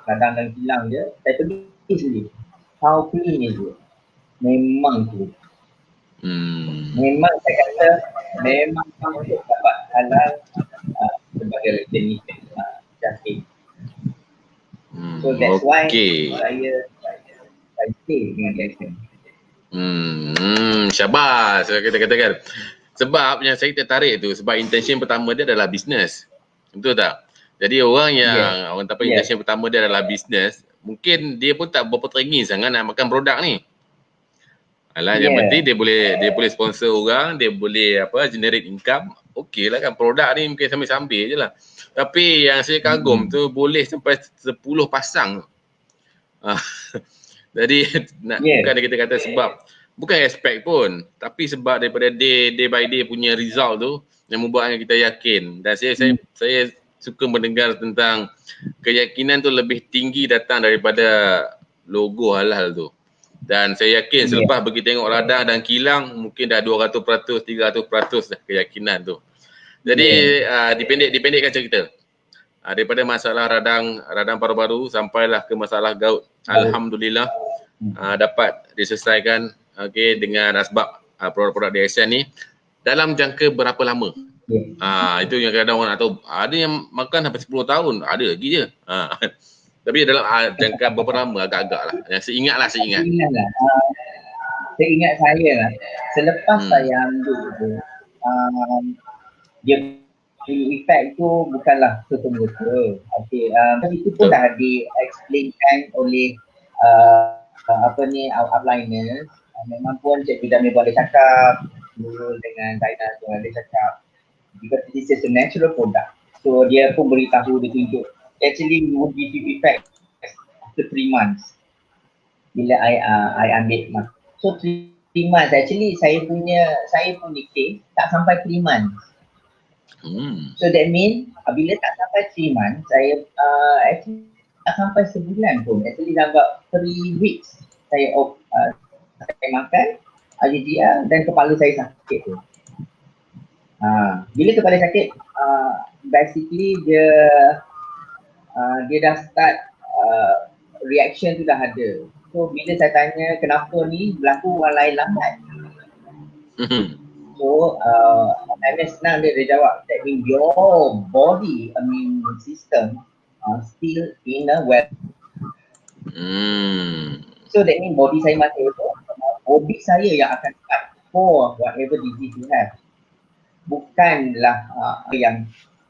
dan kilang dia, saya pergi sendiri. How clean is it? Memang tu. Memang saya kata memang untuk dapat halal sebagai rejenis jahit. So that's why saya stay dengan DXN. Syabas kita katakan. Sebab yang saya tertarik tu sebab intention pertama dia adalah bisnes. Betul tak? Jadi orang yang orang tak intention pertama dia adalah bisnes, mungkin dia pun tak berapa teringin sangat nak makan produk ni. Alah yang penting dia boleh sponsor orang, dia boleh generate income. Okey lah kan, produk ni mungkin sambil-sambil je lah. Tapi yang saya kagum tu boleh sampai 10 pasang. Jadi bukan kita kata sebab bukan expect pun, tapi sebab daripada day by day punya result tu yang membuatkan kita yakin. Dan saya suka mendengar tentang keyakinan tu lebih tinggi datang daripada logo halal tu. Dan saya yakin selepas pergi tengok ladang dan kilang mungkin dah 200%, 300% dah keyakinan tu. Jadi dipendekkan cerita. Daripada masalah radang paru-paru sampailah ke masalah gout. Alhamdulillah dapat diselesaikan dengan asbab produk-produk DXN ni dalam jangka berapa lama. Itu yang kadang orang nak tahu. Ada yang makan sampai 10 tahun, ada lagi je. Tapi dalam jangka berapa lama agak-agak lah. Yang saya ingat. Seingat saya lah. Selepas saya ambil tu, dia efek tu bukanlah serta-merta. Itu pun dah di-explainkan oleh outliners. Memang pun Cikgu Jamil boleh cakap, Nurul dengan Zainal pun boleh cakap, because this is a natural product. So dia pun beritahu, dia tunjuk actually we will give you effect after 3 months bila I ambil. So 3 months actually saya punya case tak sampai 3 months. So that means bila tak sampai 3 months saya actually tak sampai sebulan pun, actually dah about 3 weeks saya makan dia dan kepala saya sakit tu. Bila kepala sakit, basically dia dah start reaction tu dah ada. So bila saya tanya kenapa ni berlaku orang lain lambat. So senang dia jawab, that means your body immune system still in a well. So that means body saya masih betul, body saya yang akan fight for whatever disease you have. Bukanlah yang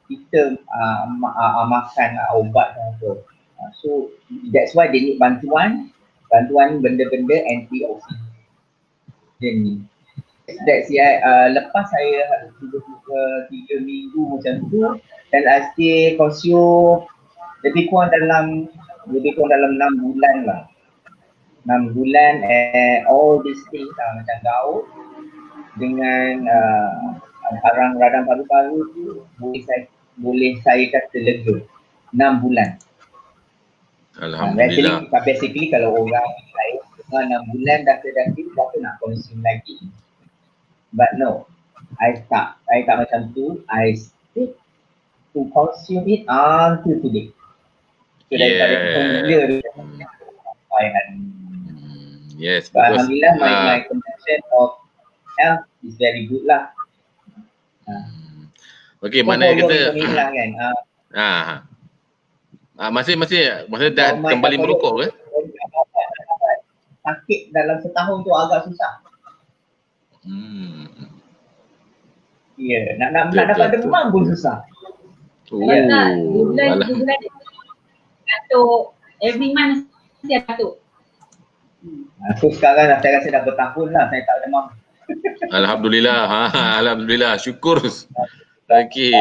kita makan ubat tu. So that's why they need bantuan benda-benda antioksidan ni. That's lepas saya 3 minggu macam tu, dan I still consume lebih kurang dalam 6 bulan lah. 6 bulan all these things macam gout dengan radang paru-paru tu boleh saya kata lega 6 bulan. Alhamdulillah. Basically kalau orang lain 6 bulan dah sedaki, dah nak consume lagi. But no, I tak macam tu. I stick to consume it until today. So daripada gila dia sampai hari ni. Yes, So, alhamdulillah my condition of health is very good lah. Okey, mana kata lah kan. masih dah kembali merokok ke? Sakit dalam setahun tu agak susah. Ya, nak dapat demam pun susah. Tak, 2 bulan batuk, every month mesti ada batuk. So sekarang dah saya rasa dah bertahun lah saya tak demam. Alhamdulillah. Alhamdulillah. Syukur. Okey.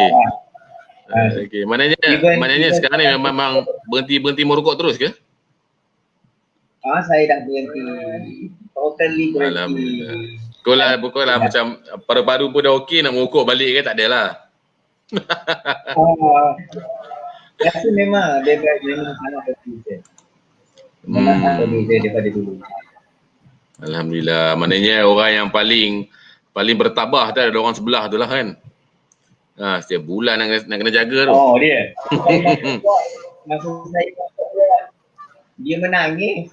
Maknanya sekarang ni memang berhenti merokok terus ke? Saya dah berhenti. Totally berhenti. Alhamdulillah. Bukanlah macam paru-paru pun dah okey nak merokok balik ke, tak adalah. Rasa memang dia sangat berbeza. Memang sangat berbeza daripada dulu. Alhamdulillah. Maknanya orang yang paling bertabah tu ada orang sebelah tu lah kan. Setiap bulan nak kena jaga tu. Oh dia. Maksud saya dia menangis.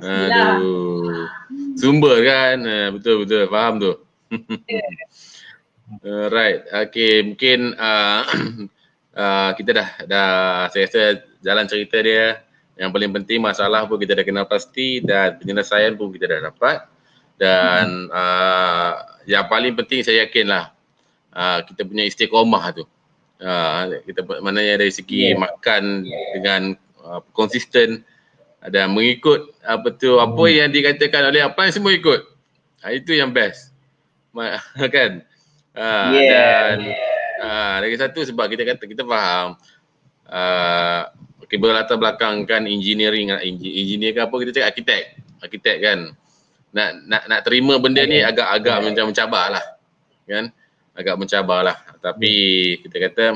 Aduh. Sumber kan. Betul faham tu. Right. Okay, mungkin kita dah saya rasa jalan cerita dia. Yang paling penting masalah pun kita dah kenal pasti dan penyelesaian pun kita dah dapat. Dan yang paling penting saya yakinlah kita punya istiqomah tu. Kita maknanya dari segi makan dengan konsisten dan mengikut apa yang dikatakan oleh apa yang semua ikut. Itu yang best. Kan? Dan lagi satu sebab kita faham berlatar belakang kan engineer ke apa, kita cakap arkitek kan. Nak terima benda ni agak macam mencabar lah kan, agak mencabar lah. Tapi kita kata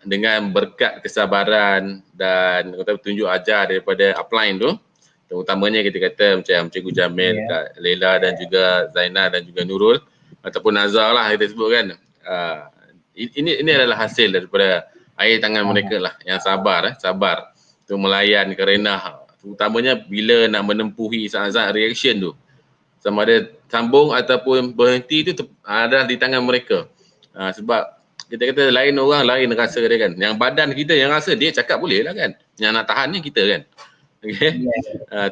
dengan berkat kesabaran dan tunjuk ajar daripada upline tu, terutamanya kita kata macam Cikgu Jamil, Kak Leila dan juga Zainal dan juga Nurul ataupun Nazar lah kita sebut kan. Ini adalah hasil daripada air tangan mereka lah yang sabar untuk melayan kerenah, terutamanya bila nak menempuhi saat-saat reaction tu, sama ada sambung ataupun berhenti tu ada di tangan mereka. Sebab kita kata lain orang lain rasa dia kan, yang badan kita yang rasa, dia cakap boleh lah kan, yang nak tahan ni kita kan. Okay.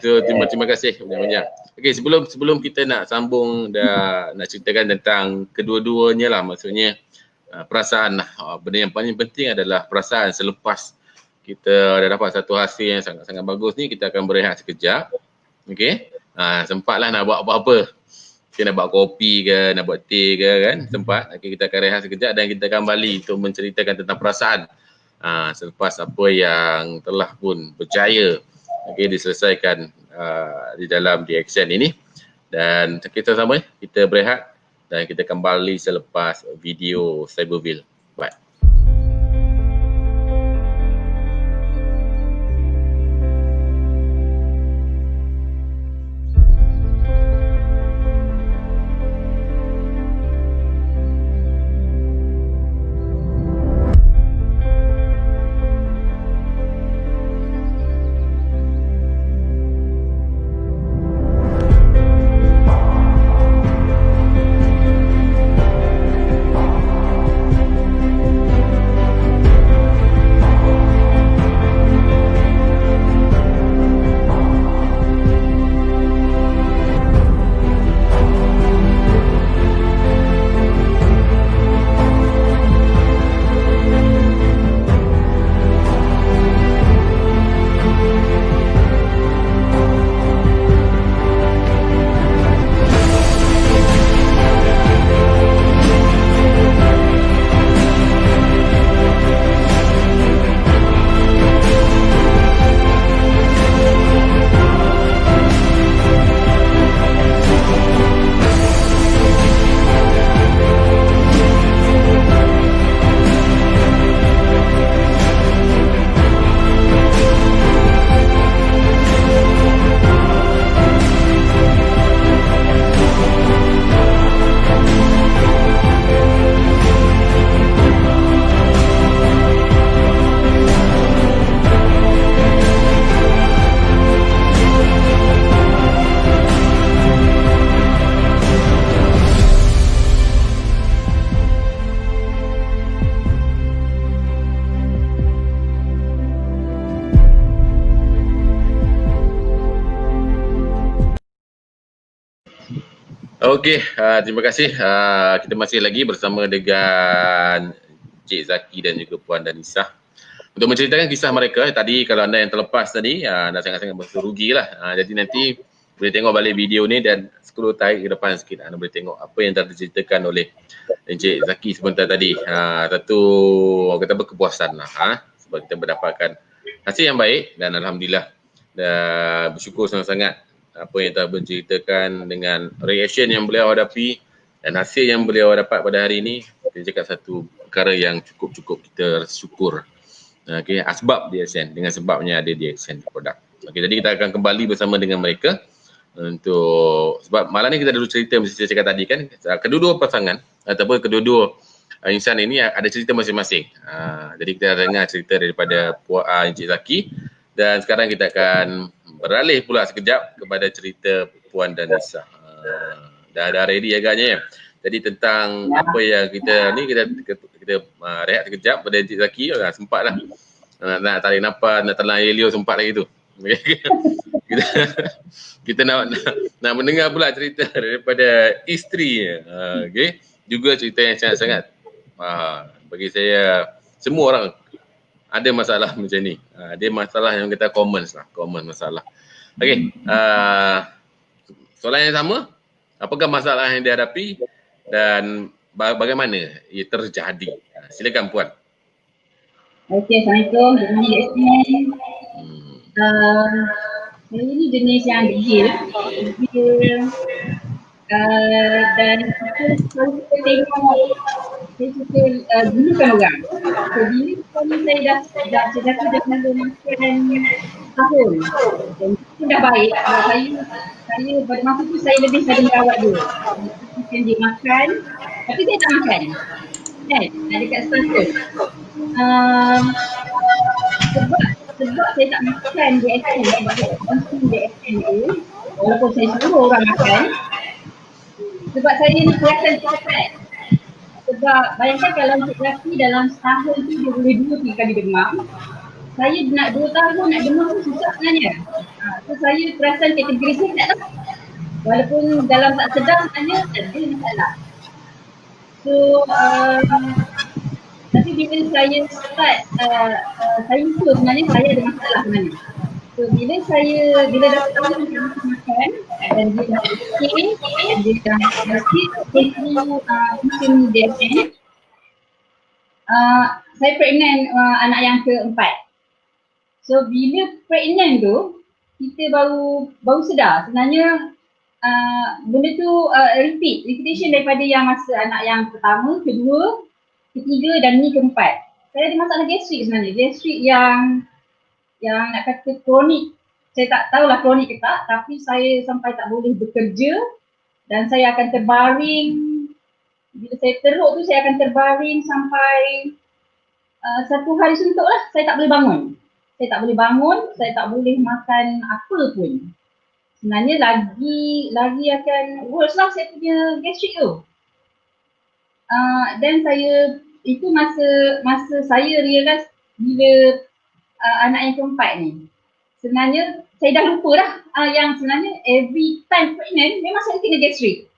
Terima kasih banyak-banyak. Okay, sebelum kita nak sambung dan nak ceritakan tentang kedua-duanya lah, maksudnya perasaan lah. Benda yang paling penting adalah perasaan selepas kita dah dapat satu hasil yang sangat-sangat bagus ni, kita akan berehat sekejap. Okay. Sempatlah nak buat apa-apa. Kita nak buat kopi ke, nak buat teh ke kan, sempat. Okay, kita akan rehat sekejap dan kita akan kembali untuk menceritakan tentang perasaan selepas apa yang telah pun berjaya diselesaikan di dalam DXN ini. Dan kita sama, kita berehat dan kita kembali selepas video Cyberville. Bye. Okey, terima kasih. Kita masih lagi bersama dengan Cik Zaki dan juga Puan Danisah untuk menceritakan kisah mereka. Tadi kalau anda yang terlepas tadi, dah sangat-sangat berrugi lah. Jadi nanti boleh tengok balik video ni dan scroll tarik ke depan sikit. Anda boleh tengok apa yang telah diceritakan oleh Encik Zaki sebentar tadi. Satu orang kata berkepuasan lah. Sebab kita mendapatkan hasil yang baik dan Alhamdulillah. Dan bersyukur sangat-sangat apa yang telah berceritakan dengan reaction yang beliau hadapi dan hasil yang beliau dapat pada hari ini. Kita cakap satu perkara yang cukup-cukup kita syukur. Okay, asbab DXN dengan sebabnya ada DXN produk. Okay, jadi kita akan kembali bersama dengan mereka untuk sebab malam ni kita dulu cerita mesti saya cakap tadi kan, kedua-dua pasangan ataupun kedua-dua insan ini ada cerita masing-masing. Jadi kita dengar cerita daripada Encik Zaki dan sekarang kita akan beralih pula sekejap kepada cerita Puan Danisah. Dah ready agaknya ya. Jadi tentang apa yang kita ni kita rehat sekejap pada Encik Zaki. Sempatlah nak tarik nafas, nak telan air liur sempat lagi tu. kita nak mendengar pula cerita daripada isterinya. Okey. Juga cerita yang sangat-sangat bagi saya semua orang ada masalah macam ni. Dia masalah yang kita common masalah. Okey. Soalan yang sama, apakah masalah yang dihadapi dan bagaimana ia terjadi? Silakan Puan. Okey, Assalamualaikum. Saya ni jenis yang degil. Dan kalau kita tengok, saya suka gunakan orang. So, bila saya dah makan tahun dan itu dah baik. Saya pada masa tu saya lebih pada merawat dia. Dia makan, tapi saya tak makan. Kan? Dekat stasiun. Sebab saya tak makan DXN, sebab saya konsum DXN tu, walaupun saya suruh orang makan, sebab saya ni kelihatan cepat. Sebab bayangkan kalau Encik Zaki dalam setahun tu dia boleh 2-3 kali demam, saya nak 2 tahun nak demam tu susah sebenarnya. So saya perasan kategori saya tak tahu. Walaupun dalam tak sedar sebenarnya ada masalah. So tapi bila saya start, saya tahu sebenarnya saya ada masalah sebenarnya. So bila dah tahu saya makan dan dia dah okey, dia dah bersih, dia musim DXN. Saya pregnant anak yang keempat. So bila pregnant tu, kita baru sedar sebenarnya benda tu repetition daripada yang masa anak yang pertama, kedua, ketiga dan ni keempat. Saya ada masalah gastrik sebenarnya. Gastrik yang nak kata kronik. Saya tak tahulah kronik ke tak, tapi saya sampai tak boleh bekerja dan saya akan terbaring. Bila saya teruk tu saya akan terbaring sampai 1 hari suntuk lah. Saya tak boleh bangun. Saya tak boleh makan apa pun. Sebenarnya lagi akan worse lah saya punya gastrik tu. Dan saya itu masa saya realise bila anak yang keempat ni, sebenarnya saya dah lupa dah yang sebenarnya every time pregnant memang saya kena gastrik.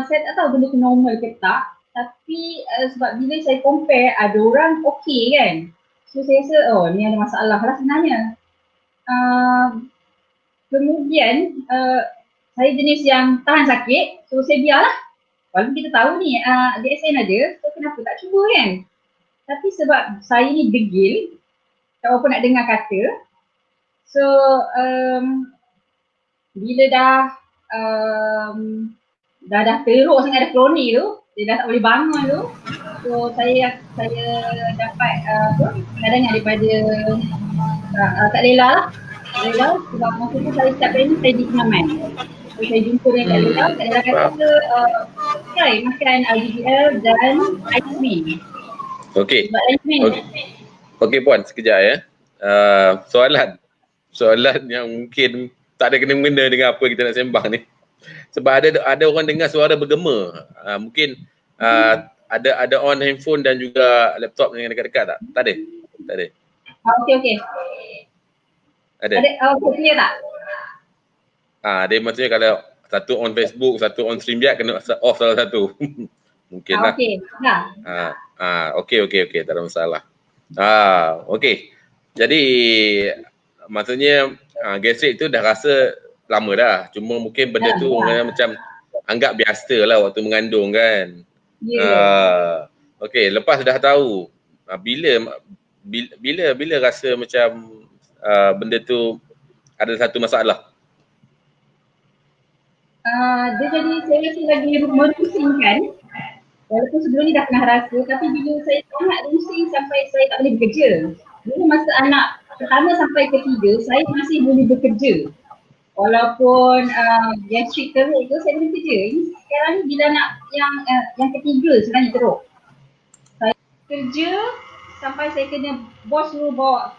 Saya tak tahu benda tu normal ke tak, tapi sebab bila saya compare ada orang okey kan, so saya rasa ni ada masalah lah sebenarnya. Kemudian saya jenis yang tahan sakit, so saya biarlah. Walaupun kita tahu ni DXN ada, so kenapa tak cuba kan? Tapi sebab saya ni degil, tak apa nak dengar kata. So bila dah teruk sangat, dah kronik tu, dia dah tak boleh bangun tu. So saya dapat cadangan daripada Kak Lela lah. Sebab masa tu saya start training saya di Senaman. So saya jumpa dengan Kak Lela kata try makan LGBL dan Aismin. Okey. Okey Puan, sekejap ya. Soalan yang mungkin tak ada kena-mengena dengan apa kita nak sembang ni. Sebab ada orang dengar suara bergema. Mungkin ada on handphone dan juga laptop yang dekat-dekat tak? Tak ada. Okey. Ada. Clear tak? Dia maksudnya kalau satu on Facebook, satu on StreamYard, kena off salah satu. Mungkin lah. Okey. Dah. Okey, tak ada masalah. Okey. Jadi maksudnya gastrik tu dah rasa lama dah. Cuma mungkin benda tu macam anggap biasa lah waktu mengandung kan. Okey, lepas dah tahu bila rasa macam benda tu ada satu masalah. Dia jadi saya rasa lagi merusingkan. Walaupun sebelum ni dah pernah rasa, tapi bila saya sangat rusing sampai saya tak boleh bekerja. Dulu masa anak pertama sampai ketiga, saya masih boleh bekerja. Walaupun gastrik teruk tu saya boleh kerja. Ini sekarang ni bila anak yang ketiga sebenarnya teruk. Saya kerja sampai saya kena bos suruh bawa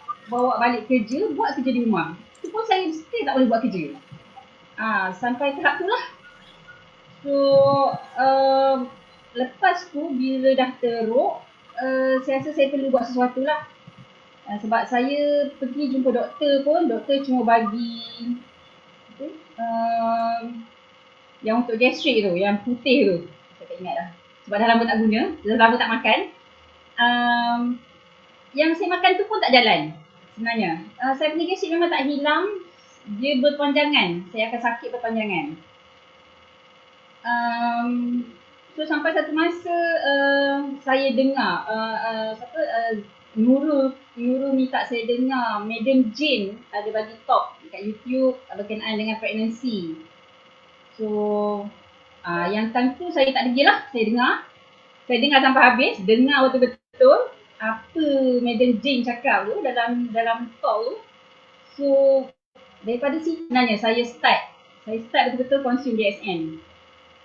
balik kerja, buat kerja di rumah. Itu pun saya still tak boleh buat kerja. Sampai tahap tu lah. So lepas tu bila dah teruk, saya rasa saya perlu buat sesuatu lah. Sebab saya pergi jumpa doktor pun, doktor cuma bagi yang untuk gastrik tu, yang putih tu. Saya tak ingat dah. Sebab dah lama tak guna, dah lama tak makan. Yang saya makan tu pun tak jalan sebenarnya. Saya punya gastrik memang tak hilang, dia berpanjangan. Saya akan sakit berpanjangan. So sampai satu masa saya dengar Nurul minta saya dengar Madam Jane ada bagi talk dekat YouTube berkenaan dengan pregnancy. So yang time tu saya tak degil lah, saya dengar sampai habis, dengar betul-betul apa Madam Jane cakap tu dalam talk tu. So daripada situ sebenarnya saya start betul-betul consume DSN.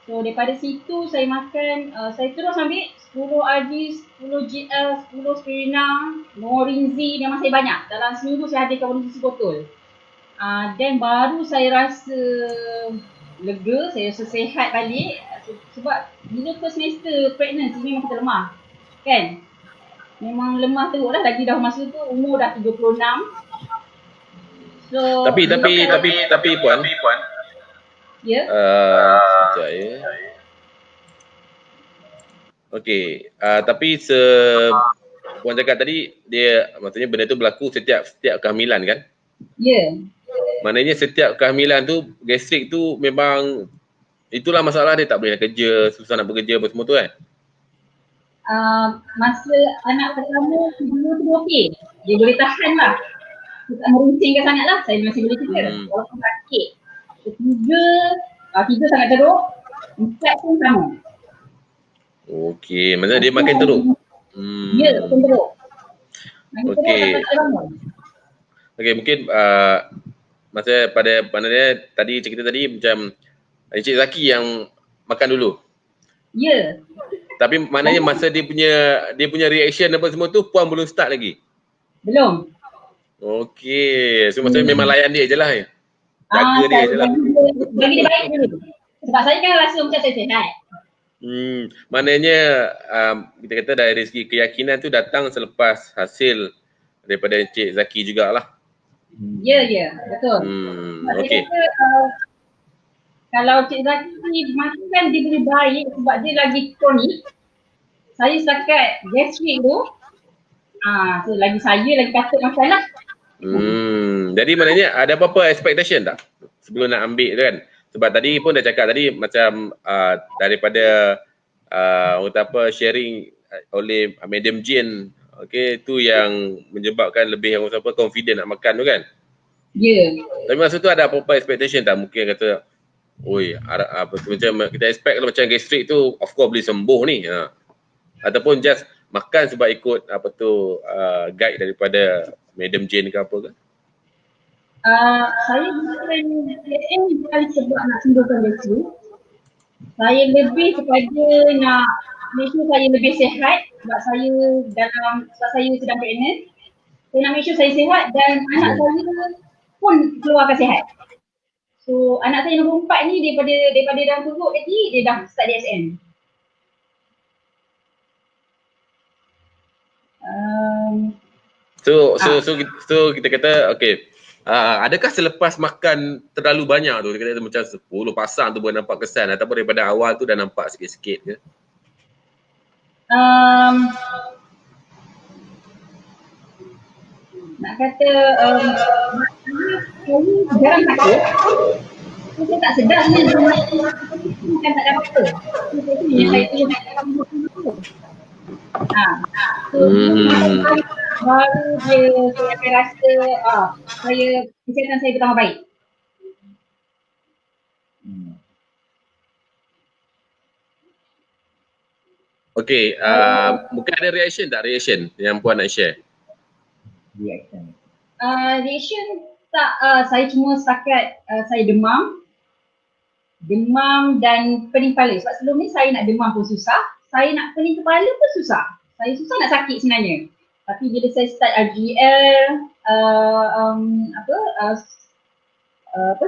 So daripada situ saya makan, saya terus ambil 10 RG, 10 GL, 10 Spirina, Morinzi, memang saya banyak. Dalam seminggu saya hadirkan Morinzi sebotol. Dan baru saya rasa lega, saya rasa sihat balik. Sebab bila first semester pregnancy memang kita lemah. Kan? Memang lemah teruk lah, lagi dah masa tu umur dah 36. So Tapi puan. Ya. Sekejap ya. Okey, tapi puan cakap tadi dia maksudnya benda tu berlaku setiap kehamilan kan? Ya. Maknanya setiap kehamilan tu gastrik tu memang itulah masalah dia, tak boleh nak kerja, susah nak bekerja apa semua tu kan? Masa anak pertama, kedua tu okey. Dia boleh tahan lah. Dia tak meruncingkan sangat lah. Saya masih boleh kerja. Walaupun sakit. Tiga sangat teruk. 4 pun sama. Okey, maksudnya dia makin teruk. Ya, makin teruk. Makin teruk Okey. sampai tak bangun. Okey, mungkin masa pada dia tadi cerita tadi macam Encik Zaki yang makan dulu. Ya. Tapi maknanya masa dia punya reaction apa semua tu puan belum start lagi. Belum. Okey, so maksudnya memang layan dia je lah ya. Jaga dia je lah. Bagi dia baik dulu. Sebab saya kan rasa macam saya sihat. Maknanya kita kata dari segi keyakinan tu datang selepas hasil daripada Encik Zaki jugalah. Ya, betul. Okey. Saya kata kalau Cik Zaki makan dia boleh baik sebab dia lagi kronik. Saya setakat gastrik tu, so lagi patut makan lah. Jadi maknanya ada apa-apa expectation tak sebelum nak ambil tu kan? Sebab tadi pun dah cakap tadi macam daripada sharing oleh Madam Jane, okey, tu yang menyebabkan lebih confident nak makan tu kan? Ya. Tapi masa tu ada apa-apa expectation tak? Mungkin kata, macam kita expect macam gastrik tu of course boleh sembuh ni. Ataupun just makan sebab ikut guide daripada Madam Jane ke apa ke? Saya bukan DSN bukan sebab nak sembuhkan gastrik. Saya lebih kepada nak make sure saya lebih sihat sebab saya sedang pregnant. Saya nak make sure saya sihat dan anak saya pun keluarkan sihat. So anak saya nombor 4 ni daripada dah turut lagi dia dah start DSN. So kita kata okey. Adakah selepas makan terlalu banyak tu, dia kata macam 10 pasang tu baru nampak kesan, ataupun daripada awal tu dah nampak sikit-sikit ke? Nak kata saya jarang takut. Saya tak sedar ni bukan tak ada apa. Itu yang saya tanya baru dia akan rasa kesihatan saya bertambah baik. Okey, mungkin ada reaction yang puan nak share? Reaction tak, saya cuma setakat saya demam dan pening kepala. Sebab sebelum ni saya nak demam pun susah, saya nak pening kepala pun susah. Saya susah nak sakit sebenarnya. Tapi bila saya start RGL,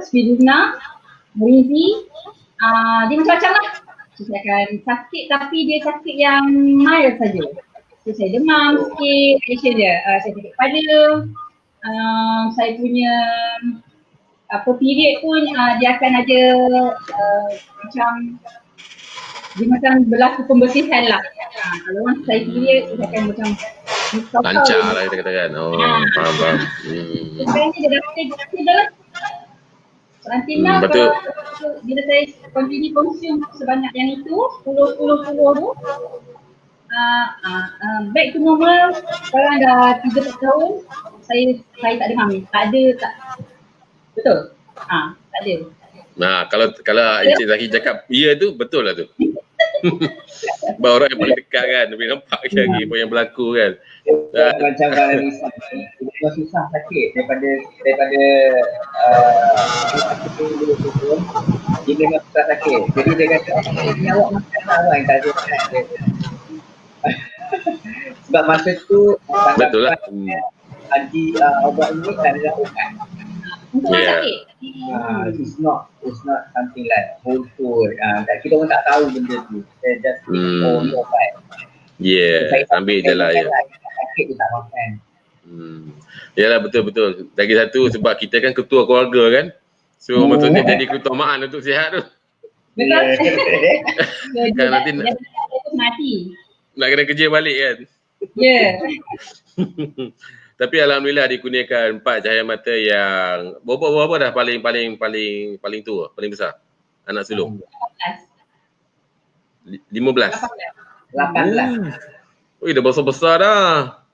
Spirulina, Merizi, dia macam-macam lah. Saya akan sakit tapi dia sakit yang mild saja. So saya demam sikit, reaction dia. Saya sakit kepala, saya punya period pun dia akan ada macam berlaku pembersihan lah. Kalau once saya period, dia akan macam lancar lah kita katakan. Faham. Sebenarnya dia dah nanti kalau bila saya continue consume sebanyak yang itu, 10 tu, back to normal. Sekarang dah 3-4 tahun, saya tak demam. Betul? Tak ada. Kalau Encik Zahid cakap ya tu, betul lah tu. Sebab orang yang paling dekat kan, boleh nampak lagi apa yang berlaku kan. Macam kalau dia susah sakit daripada dia memang susah sakit. Jadi dia kata, ni awak makan tak awak yang tak ada makan. Sebab masa tu betul lah. Haji ubat ni tak ada lakukan. Untuk sakit. It's not something like whole food. Kita pun tak tahu benda tu. Saya just ni ubat. Ambil je lah ya. Sakit tu tak makan. Yalah, betul-betul. Lagi satu sebab kita kan ketua keluarga kan. So maksudnya jadi ketua maan untuk sihat tu. Betul. Kan nanti nak kena kerja balik kan. Tapi alhamdulillah dikurniakan 4 cahaya mata yang berapa dah paling tua, paling besar anak sulung? 15. 18. Dah besar-besar dah.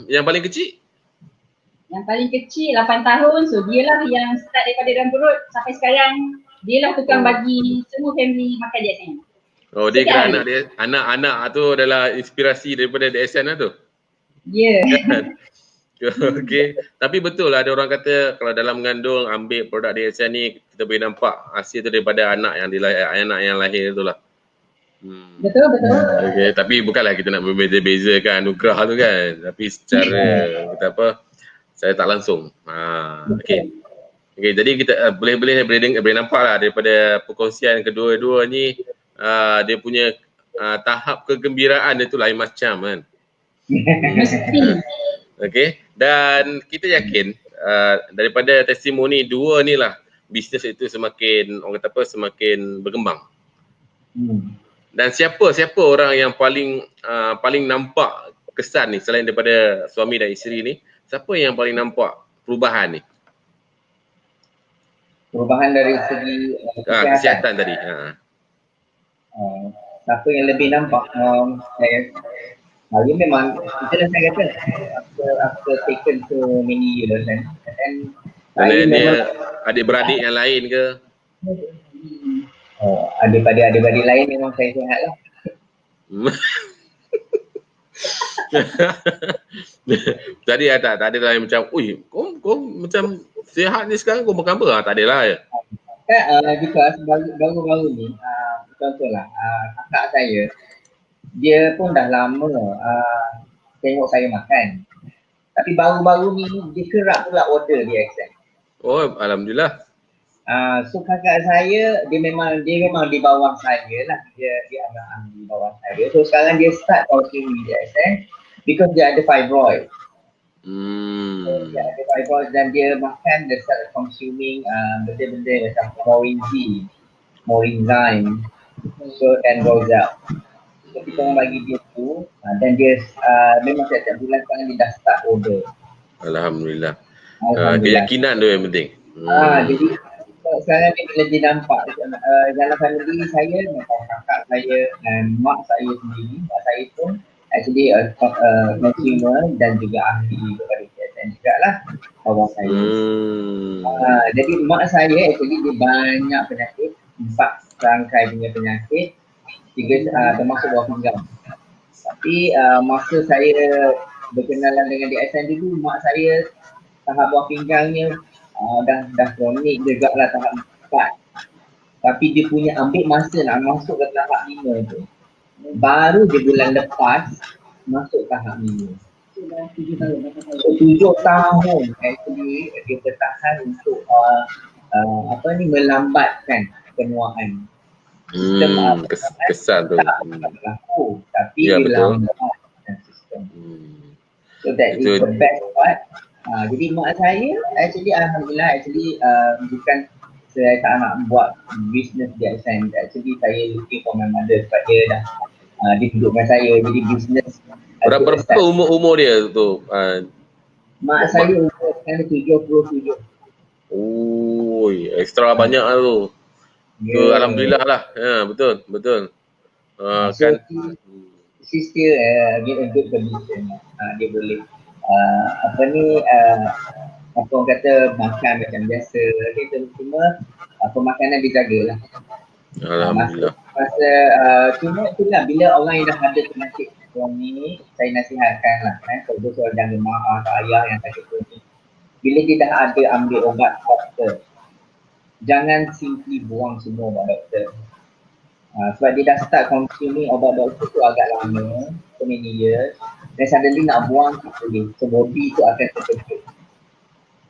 Yang paling kecil? Yang paling kecil 8 tahun, so dia lah yang start daripada dalam perut sampai sekarang. Dia lah tukang bagi semua family makan DSN. Dia kira anak-anak tu adalah inspirasi daripada DSN lah tu. Okey. Tapi betul lah ada orang kata kalau dalam mengandung ambil produk DSN ni, kita boleh nampak hasil tu daripada anak yang lahir tu lah. Betul. Okey, tapi bukanlah kita nak berbeza-bezakan anugerah tu kan. Tapi secara saya tak langsung. Okey, jadi kita boleh nampak lah daripada perkongsian kedua-dua ni, dia punya tahap kegembiraan dia tu lain macam kan. Okey, dan kita yakin daripada testimoni dua ni lah bisnes itu semakin semakin berkembang. Dan siapa orang yang paling nampak kesan ni selain daripada suami dan isteri ni? Siapa yang paling nampak perubahan ni? Perubahan dari segi kesihatan tadi. Siapa yang lebih nampak? Dia memang, itulah saya kata, after taken so many years kan. Dia adik-beradik yang lain ke? Adik-beradik lain memang saya sihat lah. Tadi tak ada lah yang macam, kau macam sihat ni sekarang kau makan apa? Tak ada lah ya. Because baru-baru ni, contohlah kakak saya, dia pun dah lama tengok saya makan. Tapi baru-baru ni dia kerap pula order dia accept. Alhamdulillah. So kakak saya dia memang di bawah saya lah. Dia agak di bawah saya. So sekarang dia start talking with dia accept because dia ada fibroid. Ya, dia fibrosis dan dia makan, dia start consuming benda-benda macam morinzyme, so and rozal. So kita orang bagi dia tu dan dia memang setiap bulan sekarang dia dah start order. Alhamdulillah. Alhamdulillah. Keyakinan tu yang penting. Jadi sekarang ni bila dia nampak dalam family saya, macam kakak saya dan mak saya sendiri, mak saya pun actually consumer dan juga ahli kepada GSM juga lah kawan saya. Jadi mak saya actually dia banyak penyakit, 4 rangkai punya penyakit, 3 termasuk buah pinggang. Tapi masa saya berkenalan dengan DSM dulu, mak saya tahap buah pinggangnya dah kronik juga lah tahap 4. Tapi dia punya ambil masa nak masuk ke tahap 5 tu. Baru je bulan lepas masuk tahap 5. Sudah 7 tahun. So 7 tahun actually dia bertahan untuk melambatkan penuaan. Kesan tu. Tak berlaku, tapi ya, dia lambatkan sistem. So that is the best part. Jadi mak saya actually alhamdulillah bukan saya tak nak buat business DSM. Actually saya looking for my mother sebab dia dah dia duduk dengan saya, jadi business. Berapa umur dia tu? Mak saya umur sekarang 77. Oh, extra banyak lah tu. So, alhamdulillah lah. Ya, betul. So she's still in a good condition. Dia boleh apa orang kata makan macam biasa. Cuma pemakanan dijagalah. Alhamdulillah. Cuma itulah bila orang yang dah ada penyakit kronik, saya nasihatkan lah kalau seorang mak atau ayah yang sakit kronik, bila dia dah ada ambil ubat doktor, jangan simply buang semua ubat doktor. Sebab dia dah start consuming ubat doktor tu agak lama, so many years, dan suddenly nak buang tak boleh. So body tu akan terkejut.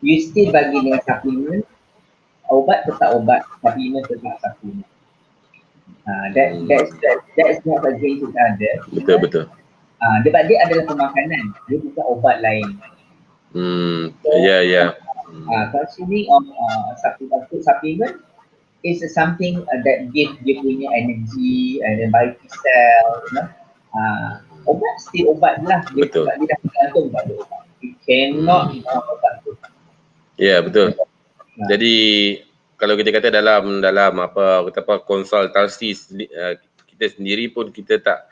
You still bagi dengan supplement, ubat tetap ubat, supplement tetap supplement. That's not against each other. Betul. Sebab dia adalah pemakanan, dia bukan obat lain. Consuming of supplement is something that give dia punya energy and then vital cell, obat still obat lah. Dia dah tergantung pada obat. You cannot obat tu. Ya, betul. Jadi kalau kita kata dalam konsultasi kita sendiri pun kita tak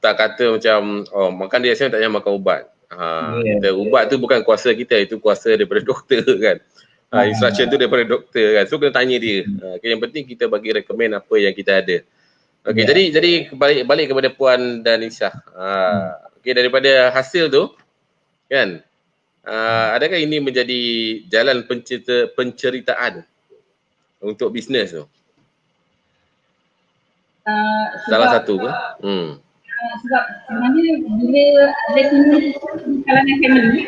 kata macam makan DSM tak payah makan ubat. Ubat tu bukan kuasa kita, itu kuasa daripada doktor kan. Instruction tu daripada doktor kan. So kena tanya dia. Yang penting kita bagi recommend apa yang kita ada. Okey, jadi balik kepada Puan dan Isah. Okey, daripada hasil tu kan, adakah ini menjadi jalan penceritaan untuk bisnes tu? Salah satu ke? Sebab sebenarnya bila ada di kalangan family,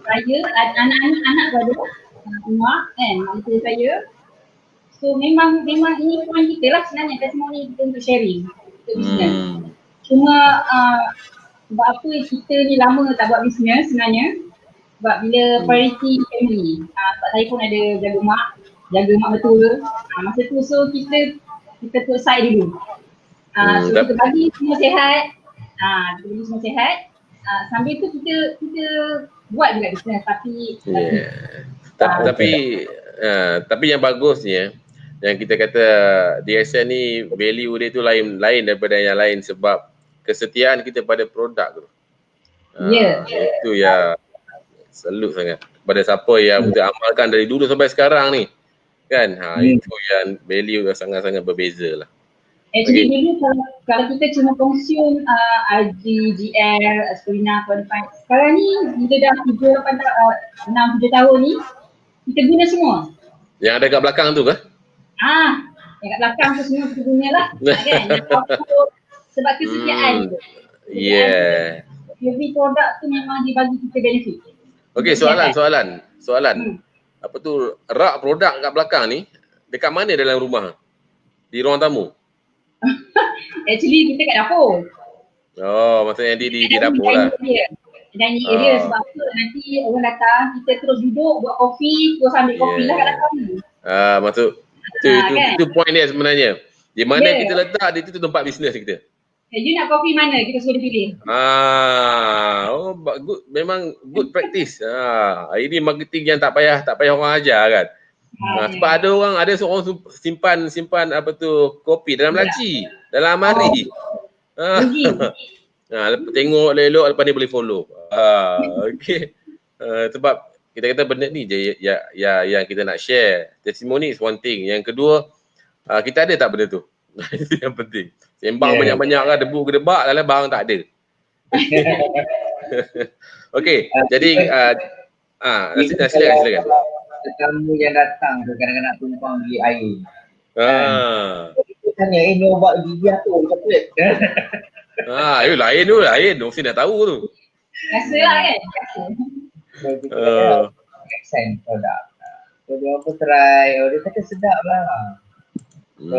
saya, anak-anak ada, mak kan, mak saya. So memang ini peluang kita lah sebenarnya, testimoni kita untuk sharing, untuk bisnes. Cuma sebab apa kita ni lama tak buat bisnes sebenarnya, sebab bila priority family. Sebab saya pun ada jaga mak betul. Masa tu so kita put side dulu. So kita bagi semua sihat. Sambil tu kita buat juga bisnes tapi yang bagusnya yang kita kata DSM ni value dia tu lain daripada yang lain sebab kesetiaan kita pada produk tu. Itu ya salut sangat pada siapa yang kita amalkan dari dulu sampai sekarang ni kan. Itu yang value yang sangat-sangat berbeza lah. Actually dulu kalau kita cuma consume RGGL, Aspirina, Qualify, sekarang ni bila dah 6-7 tahun ni kita guna semua. Yang ada kat belakang tu ke? Yang kat belakang tu semua kita guna lah kan. Sebab kesetiaan tu. Every produk tu memang dia bagi kita benefit. Okey, soalan. Apa tu rak produk kat belakang ni dekat mana dalam rumah? Di ruang tamu? Actually kita kat dapur. Maksudnya di dapur lah. dining area sebab apa nanti orang datang, kita terus duduk buat kopi, terus ambil kopi lah kat dalam ni. Maksud Kan? itu point dia sebenarnya. Di mana kita letak, di itu tempat bisnes kita. You nak kopi mana? Kita suruh dia pilih. Good. Memang good practice. Ini marketing yang tak payah orang ajar kan. Sebab ada seorang simpan apa tu kopi dalam laci, dalam lamari. Tengok elok lepas ni boleh follow. Okey. Sebab kita kata benda ni je yang kita nak share. Testimony is one thing. Yang kedua, kita ada tak benda tu? Itu yang penting. Sembang banyak-banyak kan, debu gedebak dalam barang tak ada. Okey, jadi silakan. Tetamu yang datang tu kadang-kadang nak tumpang beli air. Kita tanya, ni obat gigi tu coklat. Lain tu, mesti nak tahu tu. Rasa lah kan? Accent produk. So dia apa try, dia kata sedap lah. So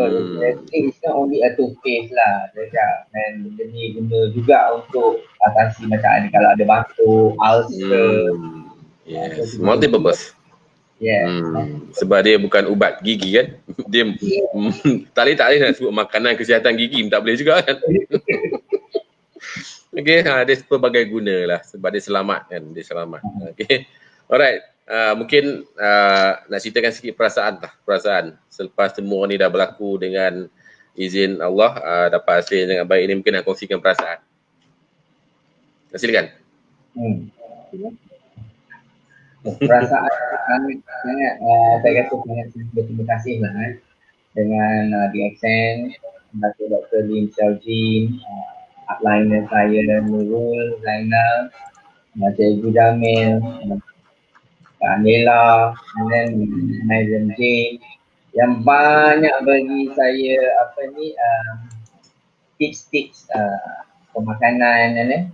it's not only a toothpaste lah, dan dia ni guna juga untuk atasi macam ni kalau ada batuk, ulcer. Yes, multi-purpose. Sebab dia bukan ubat gigi kan. Dia tak boleh nak sebut makanan kesihatan gigi, tak boleh juga kan. Okay, dia pelbagai guna lah sebab dia selamat kan, Okay, alright. Mungkin nak ceritakan sikit perasaan selepas semua ni dah berlaku dengan izin Allah, dapat hasil yang baik ni, mungkin nak kongsikan perasaan. Silakan. Perasaan sangat saya rasa sangat berterima kasih lah dengan DXN, Dr. Lim Xiaojin, upliner saya Nurul, Zainal, Cikgu Jamil, Nela, dan Naizam Jane yang banyak bagi saya tips-tips pemakanan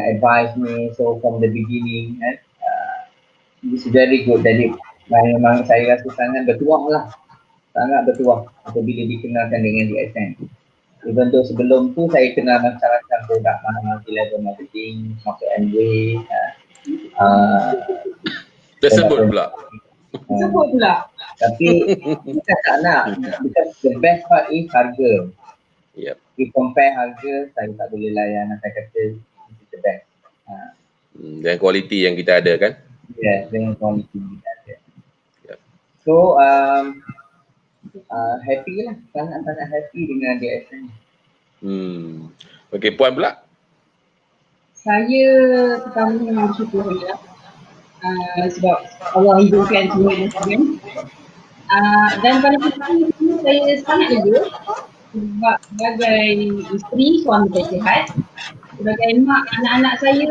advice ni. So from the beginning it's very good. Jadi memang saya rasa sangat bertuah apabila dikenalkan dengan DXN. Even though sebelum tu saya kenal macam-macam produk multi-level marketing, market and way. Tersebut pula. Tapi kita tak nak. Because the best part is harga. We compare harga, saya tak boleh layan. Saya kata it's the best. Dan kualiti yang kita ada kan? Yes, dengan kualiti yang kita ada. So, happy lah. Sangat-sangat happy dengan DXN. Okay, Puan pula? Saya pertama memang bersyukur lah. Sebab Allah hidupkan semua dan dan paling penting saya sangat lega sebab sebagai isteri, suami saya sihat, sebagai mak anak-anak saya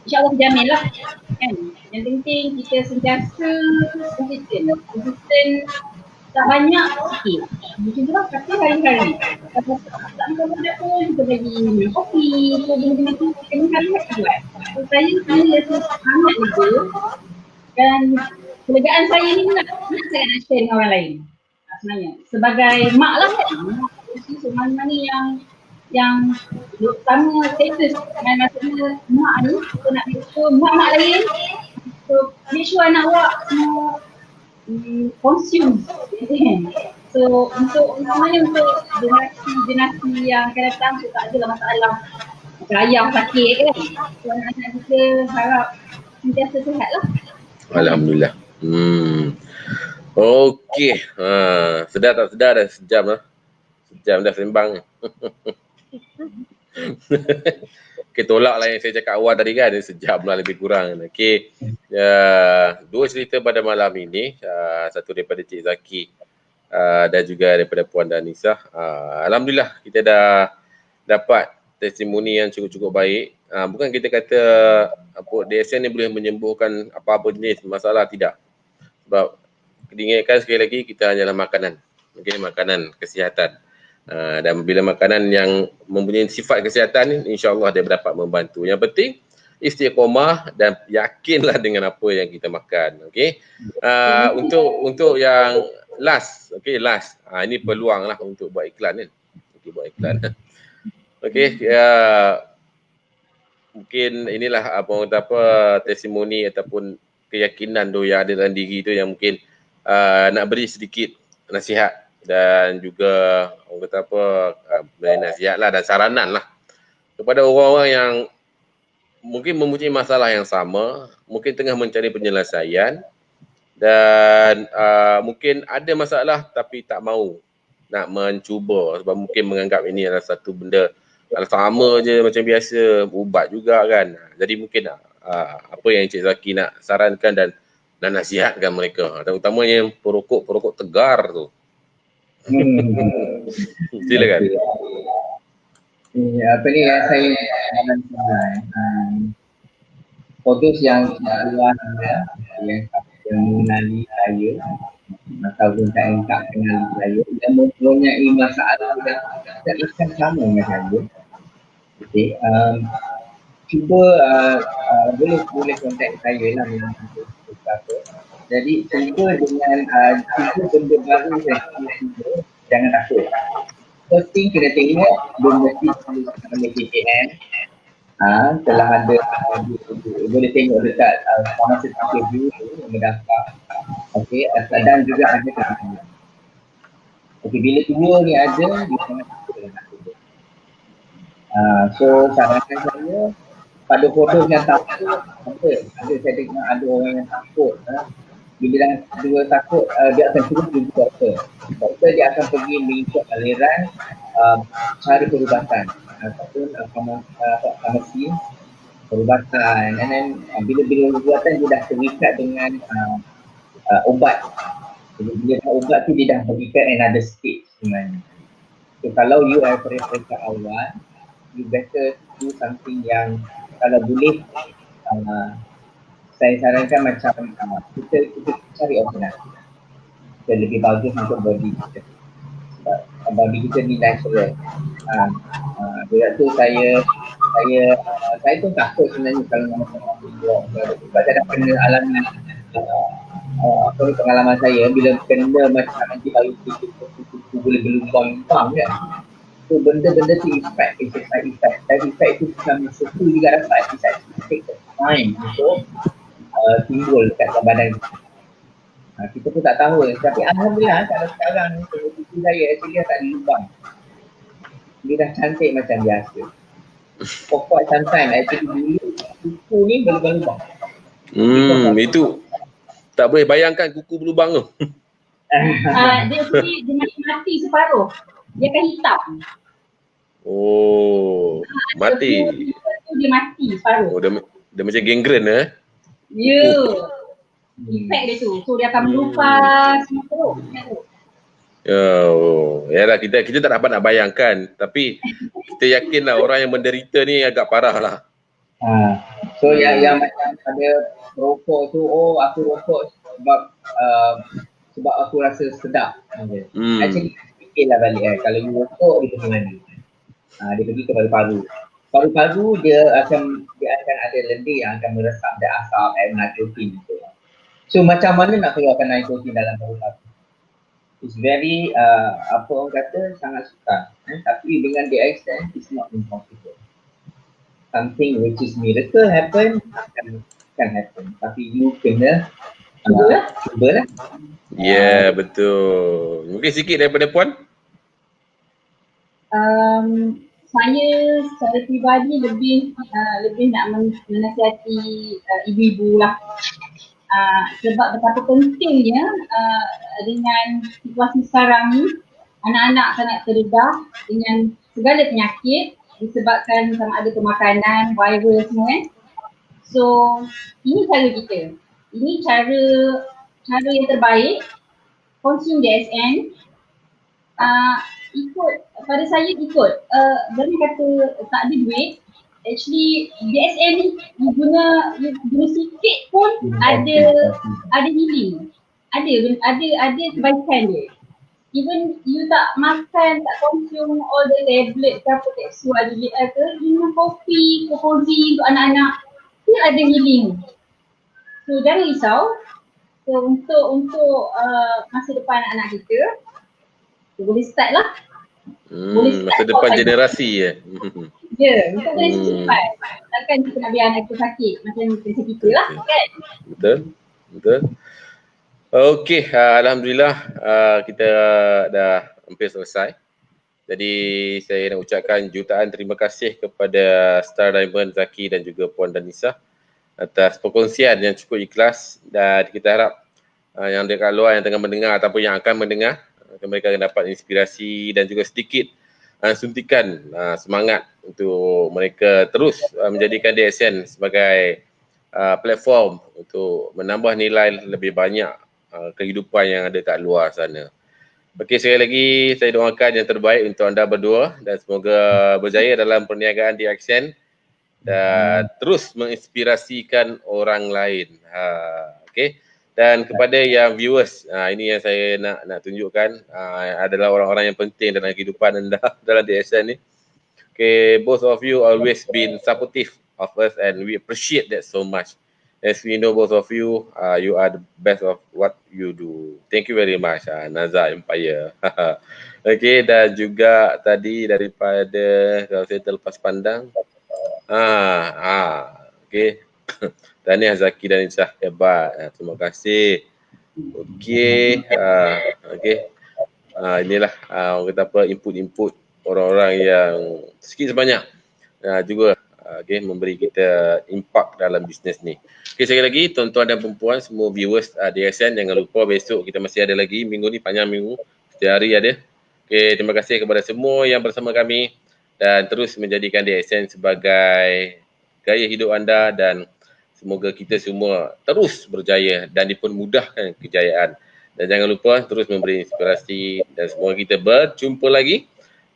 insyaAllah terjamin lah kan. Yang penting kita sentiasa konsisten, tak banyak sikit. Macam tu lah, kata hari-hari. Kalau tak minta banyak pun, kita bagi minum kopi, benda-benda tu kita hari-hari buat. So saya rasa sangat lega dan kelegaan saya ni nak saya nak share dengan orang lain. Sebenarnya, sebagai mak lah kan, so mana-mana yang sama status dengan maksudnya mak ni, kita nak make sure mak-mak lain, so make sure anak awak semua consume. So untuk generasi yang akan datang, so tak adalah masalah macam ayam sakit kan. So anak-anak kita harap sentiasa sihat lah. Alhamdulillah. Okey. Sedar tak sedar dah sejam lah. Sejam dah sembang. Okay, tolak lah yang saya cakap awal tadi kan, sejam lah lebih kurang. Okay, dua cerita pada malam ini, satu daripada Cik Zaki dan juga daripada Puan Danisa. Alhamdulillah kita dah dapat testimoni yang cukup-cukup baik. Bukan kita kata DXN ni boleh menyembuhkan apa-apa jenis masalah, tidak. Sebab diingatkan sekali lagi, kita hanyalah makanan. Okay, makanan kesihatan. Dan bila makanan yang mempunyai sifat kesihatan ni, insya-Allah dia dapat membantu. Yang penting istiqomah dan yakinlah dengan apa yang kita makan. Okey. Untuk yang last, okey, last. Ini peluang lah untuk buat iklan kan. Okey, buat iklan. Okey, mungkin inilah apa orang kata apa testimoni ataupun keyakinan tu yang ada dalam diri tu yang mungkin nak beri sedikit nasihat dan juga orang kata apa beri nasihat lah dan saranan lah kepada orang-orang yang mungkin mempunyai masalah yang sama, mungkin tengah mencari penyelesaian dan mungkin ada masalah tapi tak mahu nak mencuba sebab mungkin menganggap ini adalah satu benda sama je macam biasa, ubat juga kan. Jadi mungkin apa yang Encik Zaki nak sarankan dan nasihatkan mereka, terutamanya perokok tegar tu. Silakan. Apa ni yang saya for those yang luar yang mengenali saya ataupun tak kenali saya dan mempunyai masalah yang akan sama dengan saya. Okay, cuba boleh kontak saya lah memang apa. Jadi cuba dengan cuba benda baru jangan takut. First thing kena tengok belum mesti sama KKN. Telah ada boleh tengok dekat pharmaceutical review tu mendaftar. Okey, dan juga ada kena. Okey, bila dua ni ada dia sangat takut. So sarankan saya pada foto yang takut ada saya tengok ada orang yang takut bila dah dua takut dia akan terus pergi doktor dia akan pergi mengikut aliran cara perubatan ataupun farmasi perubatan and then bila perubatan dia dah terikat dengan ubat. Jadi bila dah ubat tu dia dah terikat another stage sebenarnya. So kalau you are periksa awal, you better do something yang kalau boleh saya sarankan macam kita cari alternate yang lebih bagus untuk body kita. Body kita ni natural. Bila tu saya pun takut sebenarnya kalau nak buat sebab saya dah kena alami pengalaman saya bila kena macam antibiotik itu boleh berlumbang-lumbang kan. So benda-benda tu effect dan effect tu dalam masa tu juga dapat take time untuk timbul dekat badan kita. Kita pun tak tahu tapi alhamdulillah kalau sekarang kuku saya actually tak ada lubang. Dia dah cantik macam biasa. Pokok santai actually dulu kuku ni berlubang-lubang. Itu tak boleh bayangkan kuku berlubang tu. Dia mati separuh. Dia akan hitam. Oh, mati. Dia mati separuh. Oh, dia macam gangren Ya. Efek dia tu. So dia akan melupas semua teruk. Yalah kita tak dapat nak bayangkan tapi kita yakinlah orang yang menderita ni agak parah lah. So yang macam ada rokok tu, aku rokok sebab aku rasa sedap. Actually fikirlah balik kalau you rokok dia pergi mana? Dia pergi ke paru-paru. Paru-paru dia akan ada lendir yang akan meresap dan asap nitrogen tu. So macam mana nak keluarkan nitrogen dalam paru-paru? It's very apa orang kata sangat sukar. Tapi dengan the extent it's not impossible. Something which is miracle happen can happen. Tapi you kena cubalah. Ya, betul. Mungkin sikit daripada Puan. Saya secara pribadi lebih nak menasihati ibu-ibu lah. Sebab betapa pentingnya dengan situasi sekarang ni anak-anak sangat terdedah dengan segala penyakit disebabkan sama ada pemakanan, virus semua kan. So ini cara kita. Ini cara yang terbaik. Consume DSN. Pada saya ikut. Jangan kata tak ada duit. Actually DSN ni guna sikit pun ada healing. Ada kebaikan dia. Even you tak makan, tak consume all the tablet ke apa kapsul ada minum kopi, kopi untuk anak-anak, dia ada healing. So jangan risau. So untuk masa depan anak-anak kita boleh start lah. Masa depan generasi Ya, untuk dari cepat. Takkan kita nak biar anak kita sakit macam kita lah kan. Betul. Okey, alhamdulillah kita dah hampir selesai. Jadi saya nak ucapkan jutaan terima kasih kepada Star Diamond, Zaki dan juga Puan Danisa atas perkongsian yang cukup ikhlas, dan kita harap yang dekat luar yang tengah mendengar ataupun yang akan mendengar, mereka akan dapat inspirasi dan juga sedikit suntikan semangat untuk mereka terus menjadikan DSN sebagai platform untuk menambah nilai lebih banyak kehidupan yang ada kat luar sana. Okey, sekali lagi saya doakan yang terbaik untuk anda berdua dan semoga berjaya dalam perniagaan di Accent dan terus menginspirasikan orang lain. Okey. Dan kepada yang viewers, ini yang saya nak tunjukkan adalah orang-orang yang penting dalam kehidupan anda dalam DSN ni. Okay, both of you always been supportive of us and we appreciate that so much. As we know, both of you, you are the best of what you do. Thank you very much, Naza Empire. Okay, dan juga tadi daripada, kalau saya terlepas pandang, okay. Tahniah Zaki dan Isyah, hebat. Terima kasih. Okay, inilah orang kata apa, input-input orang-orang yang sikit sebanyak juga memberi kita impak dalam bisnes ni. Okay, sekali lagi tuan-tuan dan perempuan, semua viewers DSN, jangan lupa besok kita masih ada lagi, minggu ni panjang minggu, setiap hari ada. Okay, terima kasih kepada semua yang bersama kami dan terus menjadikan DSN sebagai gaya hidup anda, dan semoga kita semua terus berjaya dan dipermudahkan kejayaan. Dan jangan lupa terus memberi inspirasi dan semoga kita berjumpa lagi.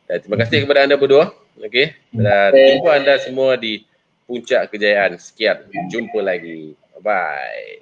Dan terima kasih kepada anda berdua. Okey. Dan jumpa anda semua di puncak kejayaan. Sekian. Jumpa lagi. Bye.